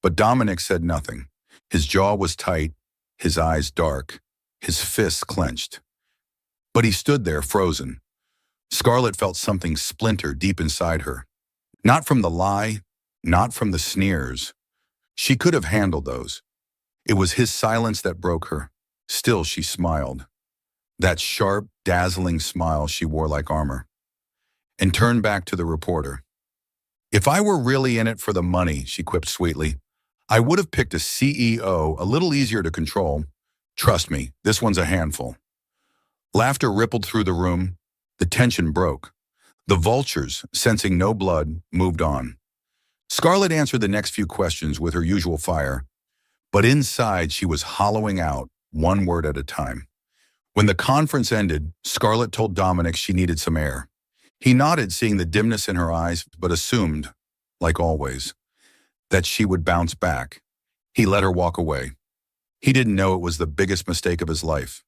S1: But Dominic said nothing. His jaw was tight, his eyes dark, his fists clenched. But he stood there frozen. Scarlett felt something splinter deep inside her. Not from the lie, not from the sneers. She could have handled those. It was his silence that broke her. Still, she smiled. That sharp, dazzling smile she wore like armor. And turned back to the reporter. "If I were really in it for the money," she quipped sweetly, "I would have picked a CEO a little easier to control. Trust me, this one's a handful." Laughter rippled through the room. The tension broke. The vultures, sensing no blood, moved on. Scarlett answered the next few questions with her usual fire, but inside she was hollowing out, one word at a time. When the conference ended, Scarlett told Dominic she needed some air. He nodded, seeing the dimness in her eyes, but assumed, like always, that she would bounce back. He let her walk away. He didn't know it was the biggest mistake of his life.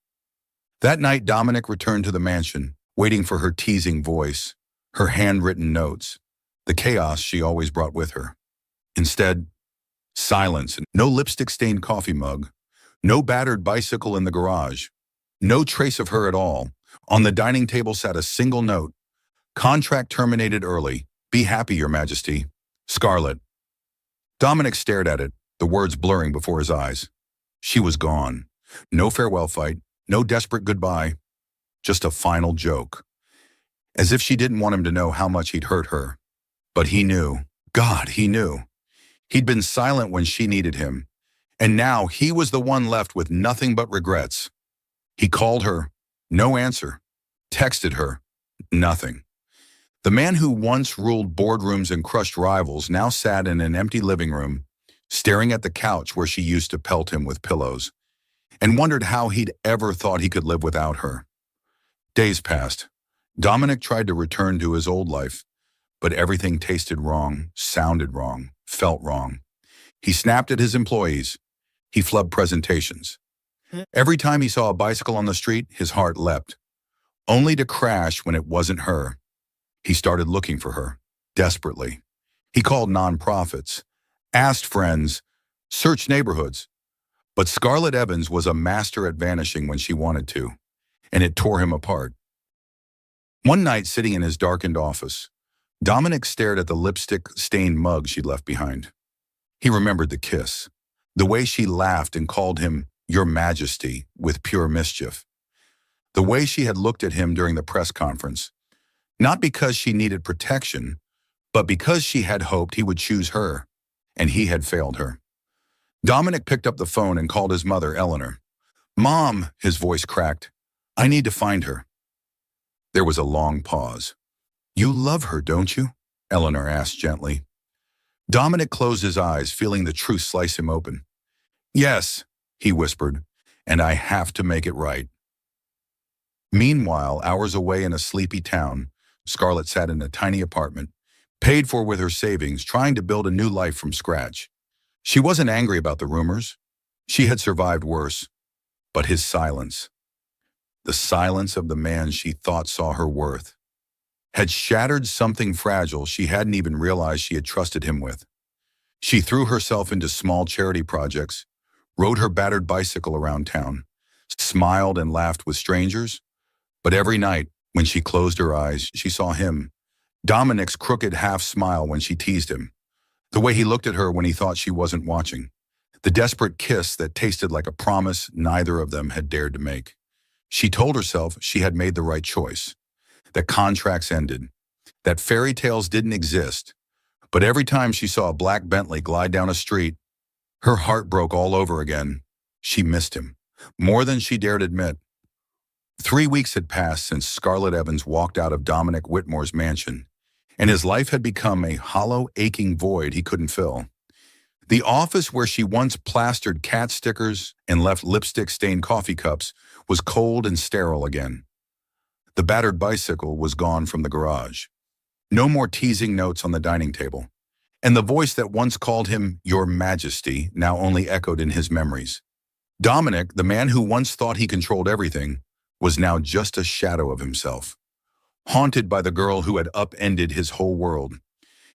S1: That night, Dominic returned to the mansion, waiting for her teasing voice, her handwritten notes, the chaos she always brought with her. Instead, silence, and no lipstick-stained coffee mug, no battered bicycle in the garage, no trace of her at all. On the dining table sat a single note: "Contract terminated early. Be happy, Your Majesty. Scarlett." Dominic stared at it, the words blurring before his eyes. She was gone. No farewell fight, no desperate goodbye, just a final joke. As if she didn't want him to know how much he'd hurt her. But he knew. God, he knew. He'd been silent when she needed him, and now he was the one left with nothing but regrets. He called her, no answer. Texted her, nothing. The man who once ruled boardrooms and crushed rivals now sat in an empty living room, staring at the couch where she used to pelt him with pillows, and wondered how he'd ever thought he could live without her. Days passed. Dominic tried to return to his old life, but everything tasted wrong, sounded wrong, felt wrong. He snapped at his employees. He flubbed presentations. Every time he saw a bicycle on the street, his heart leapt, only to crash when it wasn't her. He started looking for her, desperately. He called nonprofits, asked friends, searched neighborhoods. But Scarlett Evans was a master at vanishing when she wanted to, and it tore him apart. One night, sitting in his darkened office, Dominic stared at the lipstick-stained mug she'd left behind. He remembered the kiss, the way she laughed and called him Your Majesty with pure mischief, the way she had looked at him during the press conference, not because she needed protection, but because she had hoped he would choose her, and he had failed her. Dominic picked up the phone and called his mother, Eleanor. "Mom," his voice cracked, "I need to find her." There was a long pause. "You love her, don't you?" Eleanor asked gently. Dominic closed his eyes, feeling the truth slice him open. "Yes," he whispered, "and I have to make it right." Meanwhile, hours away in a sleepy town, Scarlett sat in a tiny apartment, paid for with her savings, trying to build a new life from scratch. She wasn't angry about the rumors. She had survived worse. But his silence, the silence of the man she thought saw her worth, had shattered something fragile she hadn't even realized she had trusted him with. She threw herself into small charity projects, rode her battered bicycle around town, smiled and laughed with strangers. But every night, when she closed her eyes, she saw him, Dominic's crooked half-smile when she teased him, the way he looked at her when he thought she wasn't watching, the desperate kiss that tasted like a promise neither of them had dared to make. She told herself she had made the right choice, that contracts ended, that fairy tales didn't exist, but every time she saw a black Bentley glide down a street, her heart broke all over again. She missed him, more than she dared admit. 3 weeks had passed since Scarlett Evans walked out of Dominic Whitmore's mansion, and his life had become a hollow, aching void he couldn't fill. The office where she once plastered cat stickers and left lipstick-stained coffee cups was cold and sterile again. The battered bicycle was gone from the garage. No more teasing notes on the dining table. And the voice that once called him Your Majesty now only echoed in his memories. Dominic, the man who once thought he controlled everything, was now just a shadow of himself, haunted by the girl who had upended his whole world.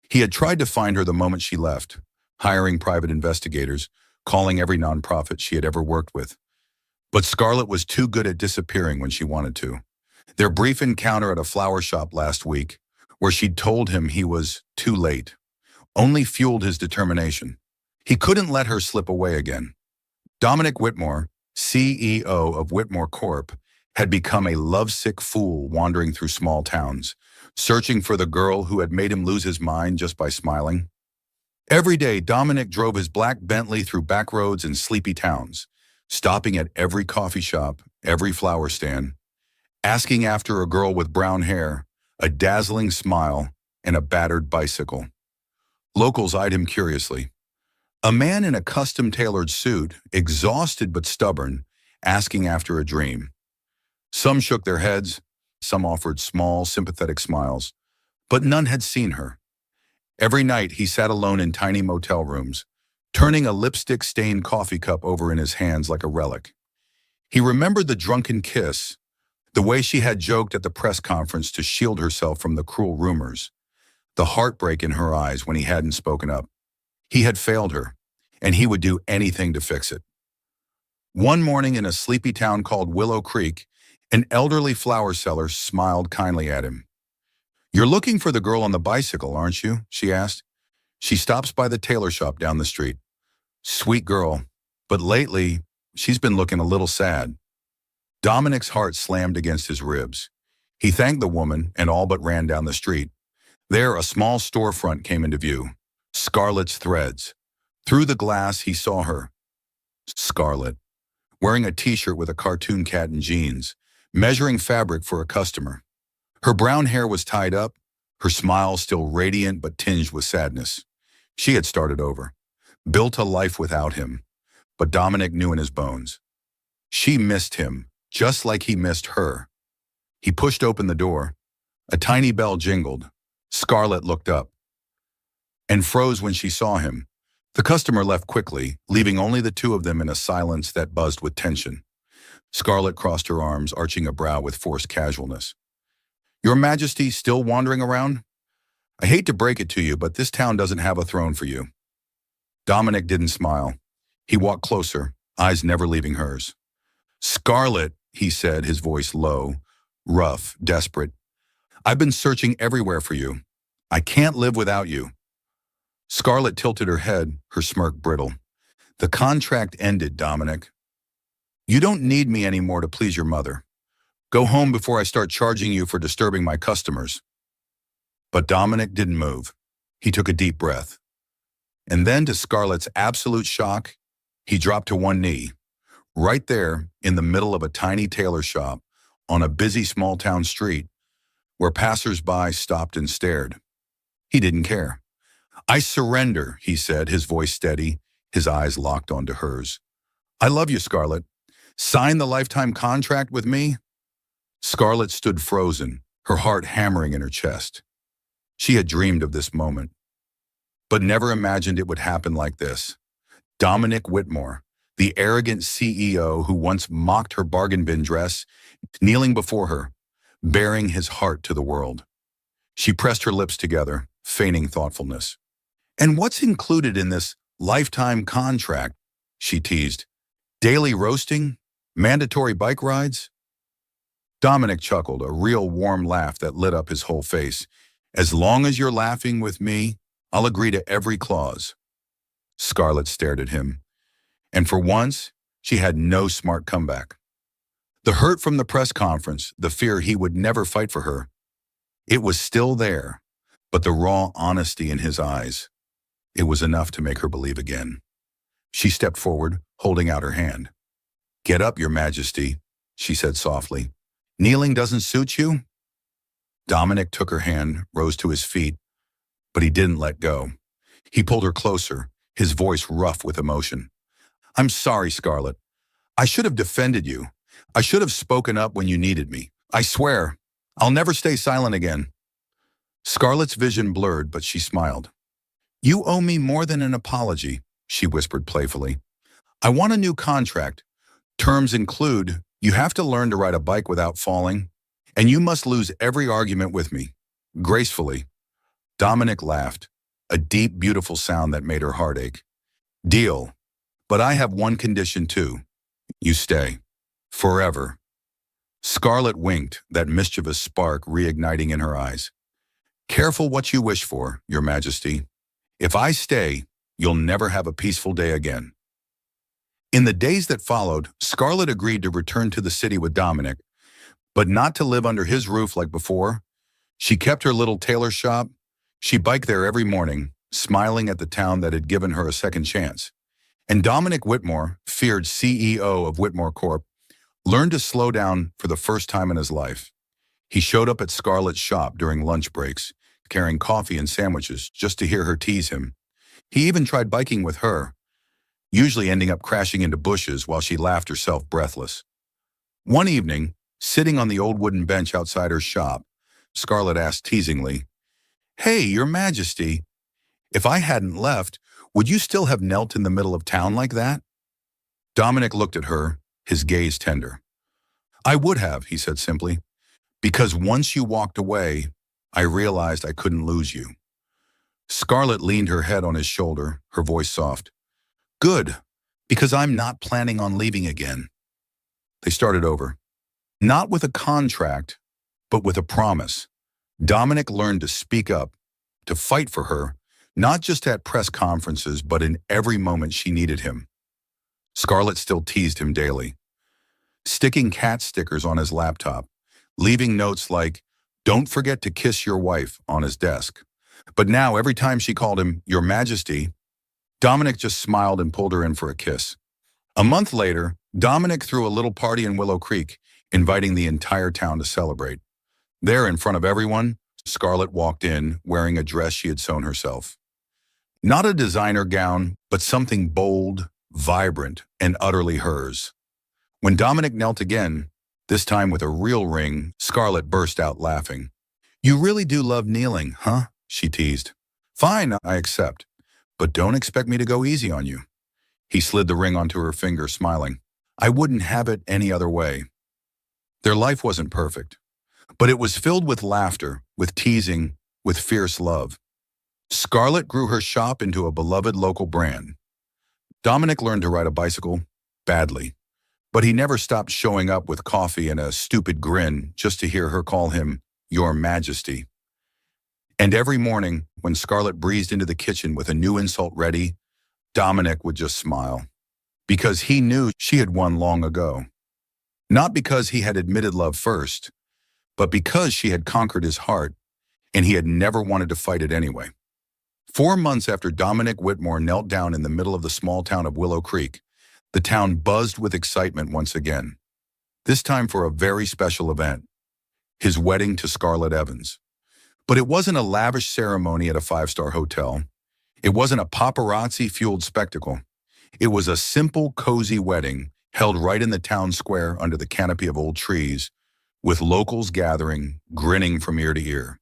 S1: He had tried to find her the moment she left, hiring private investigators, calling every nonprofit she had ever worked with. But Scarlett was too good at disappearing when she wanted to. Their brief encounter at a flower shop last week, where she'd told him he was too late, only fueled his determination. He couldn't let her slip away again. Dominic Whitmore, CEO of Whitmore Corp., had become a lovesick fool wandering through small towns, searching for the girl who had made him lose his mind just by smiling. Every day, Dominic drove his black Bentley through back roads and sleepy towns, stopping at every coffee shop, every flower stand, asking after a girl with brown hair, a dazzling smile, and a battered bicycle. Locals eyed him curiously. A man in a custom-tailored suit, exhausted but stubborn, asking after a dream. Some shook their heads, some offered small, sympathetic smiles, but none had seen her. Every night he sat alone in tiny motel rooms, turning a lipstick-stained coffee cup over in his hands like a relic. He remembered the drunken kiss, the way she had joked at the press conference to shield herself from the cruel rumors, the heartbreak in her eyes when he hadn't spoken up. He had failed her, and he would do anything to fix it. One morning in a sleepy town called Willow Creek, an elderly flower seller smiled kindly at him. "You're looking for the girl on the bicycle, aren't you?" she asked. "She stops by the tailor shop down the street. Sweet girl, but lately, she's been looking a little sad." Dominic's heart slammed against his ribs. He thanked the woman and all but ran down the street. There, a small storefront came into view. Scarlett's Threads. Through the glass, he saw her. Scarlett, wearing a t-shirt with a cartoon cat and jeans, measuring fabric for a customer. Her brown hair was tied up, her smile still radiant but tinged with sadness. She had started over, built a life without him, but Dominic knew in his bones. She missed him, just like he missed her. He pushed open the door. A tiny bell jingled. Scarlett looked up and froze when she saw him. The customer left quickly, leaving only the two of them in a silence that buzzed with tension. Scarlett crossed her arms, arching a brow with forced casualness. "Your Majesty still wandering around? I hate to break it to you, but this town doesn't have a throne for you." Dominic didn't smile. He walked closer, eyes never leaving hers. "Scarlett," he said, his voice low, rough, desperate. "I've been searching everywhere for you. I can't live without you." Scarlett tilted her head, her smirk brittle. "The contract ended, Dominic. You don't need me anymore to please your mother. Go home before I start charging you for disturbing my customers." But Dominic didn't move. He took a deep breath. And then, to Scarlett's absolute shock, he dropped to one knee, right there in the middle of a tiny tailor shop on a busy small-town street where passers-by stopped and stared. He didn't care. "I surrender," he said, his voice steady, his eyes locked onto hers. "I love you, Scarlett. Sign the lifetime contract with me?" Scarlett stood frozen, her heart hammering in her chest. She had dreamed of this moment, but never imagined it would happen like this. Dominic Whitmore, the arrogant CEO who once mocked her bargain bin dress, kneeling before her, baring his heart to the world. She pressed her lips together, feigning thoughtfulness. "And what's included in this lifetime contract?" she teased. "Daily roasting? Mandatory bike rides?" Dominic chuckled, a real warm laugh that lit up his whole face. As long as you're laughing with me, I'll agree to every clause. Scarlett stared at him, and for once, she had no smart comeback. The hurt from the press conference, the fear he would never fight for her, it was still there, but the raw honesty in his eyes, it was enough to make her believe again. She stepped forward, holding out her hand. "Get up, Your Majesty," she said softly. "Kneeling doesn't suit you?" Dominic took her hand, rose to his feet, but he didn't let go. He pulled her closer, his voice rough with emotion. "I'm sorry, Scarlett. I should have defended you. I should have spoken up when you needed me. I swear, I'll never stay silent again." Scarlett's vision blurred, but she smiled. "You owe me more than an apology," she whispered playfully. "I want a new contract. Terms include, you have to learn to ride a bike without falling, and you must lose every argument with me, gracefully." Dominic laughed, a deep, beautiful sound that made her heart ache. "Deal. But I have one condition too. You stay. Forever." Scarlett winked, that mischievous spark reigniting in her eyes. "Careful what you wish for, Your Majesty. If I stay, you'll never have a peaceful day again." In the days that followed, Scarlett agreed to return to the city with Dominic, but not to live under his roof like before. She kept her little tailor shop. She biked there every morning, smiling at the town that had given her a second chance. And Dominic Whitmore, feared CEO of Whitmore Corp., learned to slow down for the first time in his life. He showed up at Scarlett's shop during lunch breaks, carrying coffee and sandwiches just to hear her tease him. He even tried biking with her, usually ending up crashing into bushes while she laughed herself breathless. One evening, sitting on the old wooden bench outside her shop, Scarlett asked teasingly, "Hey, Your Majesty, if I hadn't left, would you still have knelt in the middle of town like that?" Dominic looked at her, his gaze tender. "I would have," he said simply, "because once you walked away, I realized I couldn't lose you." Scarlett leaned her head on his shoulder, her voice soft. "Good, because I'm not planning on leaving again." They started over. Not with a contract, but with a promise. Dominic learned to speak up, to fight for her, not just at press conferences, but in every moment she needed him. Scarlett still teased him daily, sticking cat stickers on his laptop, leaving notes like, "Don't forget to kiss your wife," on his desk. But now, every time she called him Your Majesty, Dominic just smiled and pulled her in for a kiss. A month later, Dominic threw a little party in Willow Creek, inviting the entire town to celebrate. There, in front of everyone, Scarlett walked in, wearing a dress she had sewn herself. Not a designer gown, but something bold, vibrant, and utterly hers. When Dominic knelt again, this time with a real ring, Scarlett burst out laughing. "You really do love kneeling, huh?" she teased. "Fine, I accept, but don't expect me to go easy on you." He slid the ring onto her finger, smiling. "I wouldn't have it any other way." Their life wasn't perfect, but it was filled with laughter, with teasing, with fierce love. Scarlett grew her shop into a beloved local brand. Dominic learned to ride a bicycle, badly, but he never stopped showing up with coffee and a stupid grin just to hear her call him Your Majesty. And every morning, when Scarlett breezed into the kitchen with a new insult ready, Dominic would just smile, because he knew she had won long ago. Not because he had admitted love first, but because she had conquered his heart, and he had never wanted to fight it anyway. 4 months after Dominic Whitmore knelt down in the middle of the small town of Willow Creek, the town buzzed with excitement once again. This time for a very special event, his wedding to Scarlett Evans. But it wasn't a lavish ceremony at a 5-star hotel. It wasn't a paparazzi-fueled spectacle. It was a simple, cozy wedding held right in the town square under the canopy of old trees, with locals gathering, grinning from ear to ear.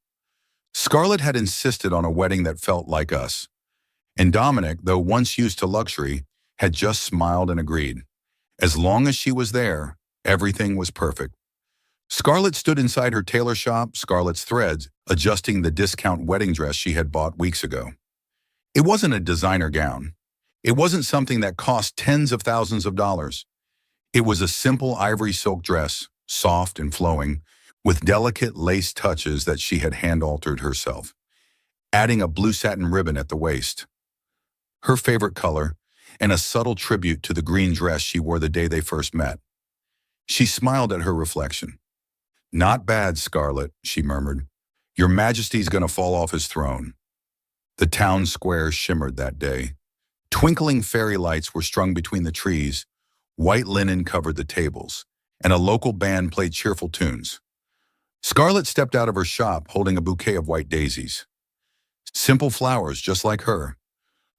S1: Scarlett had insisted on a wedding that felt like us, and Dominic, though once used to luxury, had just smiled and agreed. As long as she was there, everything was perfect. Scarlett stood inside her tailor shop, Scarlett's Threads, adjusting the discount wedding dress she had bought weeks ago. It wasn't a designer gown. It wasn't something that cost tens of thousands of dollars. It was a simple ivory silk dress, soft and flowing, with delicate lace touches that she had hand-altered herself, adding a blue satin ribbon at the waist, her favorite color, and a subtle tribute to the green dress she wore the day they first met. She smiled at her reflection. "Not bad, Scarlett," she murmured. "Your Majesty's gonna fall off his throne." The town square shimmered that day. Twinkling fairy lights were strung between the trees, white linen covered the tables, and a local band played cheerful tunes. Scarlett stepped out of her shop holding a bouquet of white daisies. Simple flowers, just like her.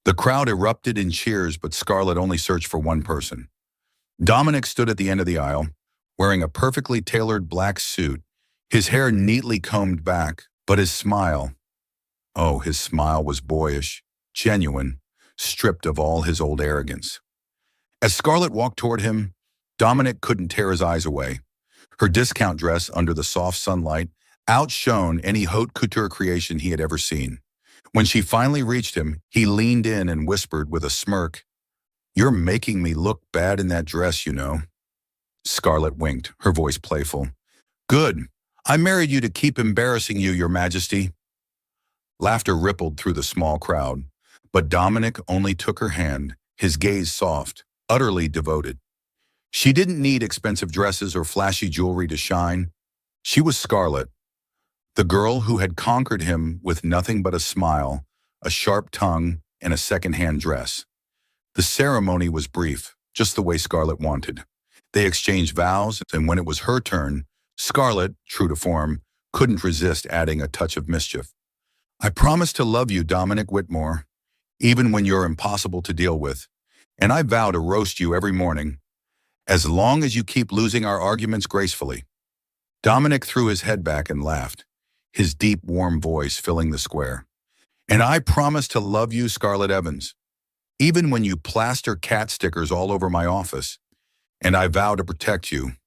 S1: The crowd erupted in cheers, but Scarlett only searched for one person. Dominic stood at the end of the aisle, wearing a perfectly tailored black suit, his hair neatly combed back, but his smile, oh, his smile was boyish, genuine, stripped of all his old arrogance. As Scarlett walked toward him, Dominic couldn't tear his eyes away. Her discount dress under the soft sunlight outshone any haute couture creation he had ever seen. When she finally reached him, he leaned in and whispered with a smirk, "You're making me look bad in that dress, you know." Scarlett winked, her voice playful. "Good. I married you to keep embarrassing you, Your Majesty." Laughter rippled through the small crowd, but Dominic only took her hand, his gaze soft, utterly devoted. She didn't need expensive dresses or flashy jewelry to shine. She was Scarlett, the girl who had conquered him with nothing but a smile, a sharp tongue, and a second-hand dress. The ceremony was brief, just the way Scarlett wanted. They exchanged vows, and when it was her turn, Scarlett, true to form, couldn't resist adding a touch of mischief. "I promise to love you, Dominic Whitmore, even when you're impossible to deal with, and I vow to roast you every morning, as long as you keep losing our arguments gracefully." Dominic threw his head back and laughed, his deep, warm voice filling the square. "And I promise to love you, Scarlett Evans, even when you plaster cat stickers all over my office, and I vow to protect you,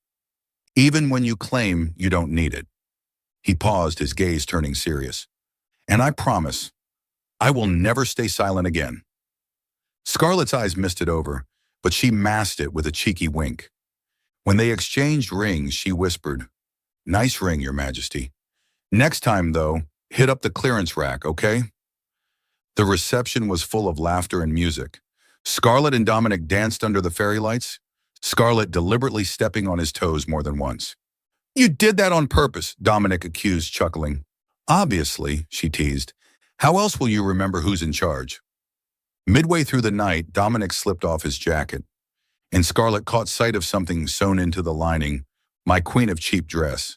S1: even when you claim you don't need it." He paused, his gaze turning serious. "And I promise, I will never stay silent again." Scarlett's eyes misted over, but she masked it with a cheeky wink. When they exchanged rings, she whispered, "Nice ring, Your Majesty. Next time, though, hit up the clearance rack, okay?" The reception was full of laughter and music. Scarlett and Dominic danced under the fairy lights, Scarlett deliberately stepping on his toes more than once. "You did that on purpose," Dominic accused, chuckling. "Obviously," she teased. "How else will you remember who's in charge?" Midway through the night, Dominic slipped off his jacket, and Scarlett caught sight of something sewn into the lining, "My queen of cheap dress."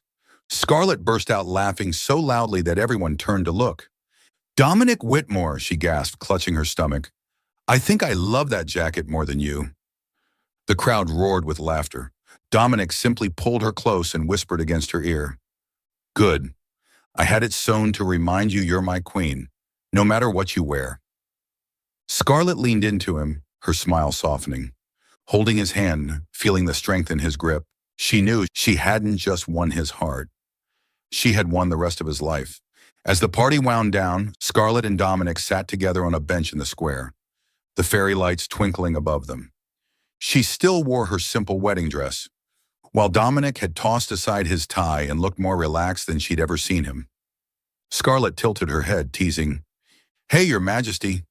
S1: Scarlett burst out laughing so loudly that everyone turned to look. "Dominic Whitmore," she gasped, clutching her stomach. "I think I love that jacket more than you." The crowd roared with laughter. Dominic simply pulled her close and whispered against her ear, "Good. I had it sewn to remind you you're my queen, no matter what you wear." Scarlett leaned into him, her smile softening. Holding his hand, feeling the strength in his grip, she knew she hadn't just won his heart. She had won the rest of his life. As the party wound down, Scarlett and Dominic sat together on a bench in the square, the fairy lights twinkling above them. She still wore her simple wedding dress, while Dominic had tossed aside his tie and looked more relaxed than she'd ever seen him. Scarlett tilted her head, teasing, "Hey, Your Majesty,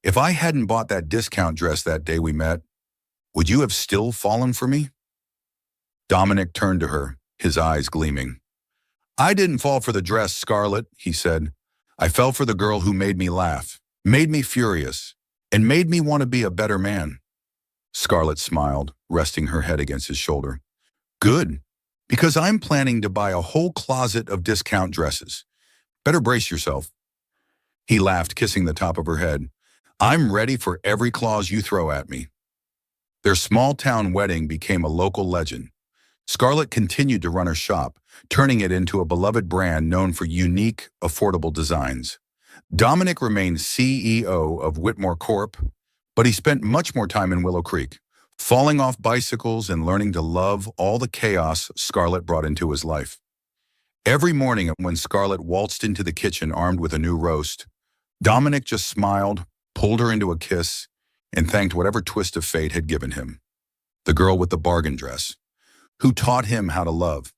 S1: if I hadn't bought that discount dress that day we met, would you have still fallen for me?" Dominic turned to her, his eyes gleaming. "I didn't fall for the dress, Scarlett," he said. "I fell for the girl who made me laugh, made me furious, and made me want to be a better man." Scarlett smiled, resting her head against his shoulder. "Good, because I'm planning to buy a whole closet of discount dresses. Better brace yourself." He laughed, kissing the top of her head. "I'm ready for every clause you throw at me." Their small-town wedding became a local legend. Scarlett continued to run her shop, turning it into a beloved brand known for unique, affordable designs. Dominic remained CEO of Whitmore Corp., but he spent much more time in Willow Creek, falling off bicycles and learning to love all the chaos Scarlett brought into his life. Every morning when Scarlett waltzed into the kitchen armed with a new roast, Dominic just smiled, pulled her into a kiss, and thanked whatever twist of fate had given him. The girl with the bargain dress, who taught him how to love.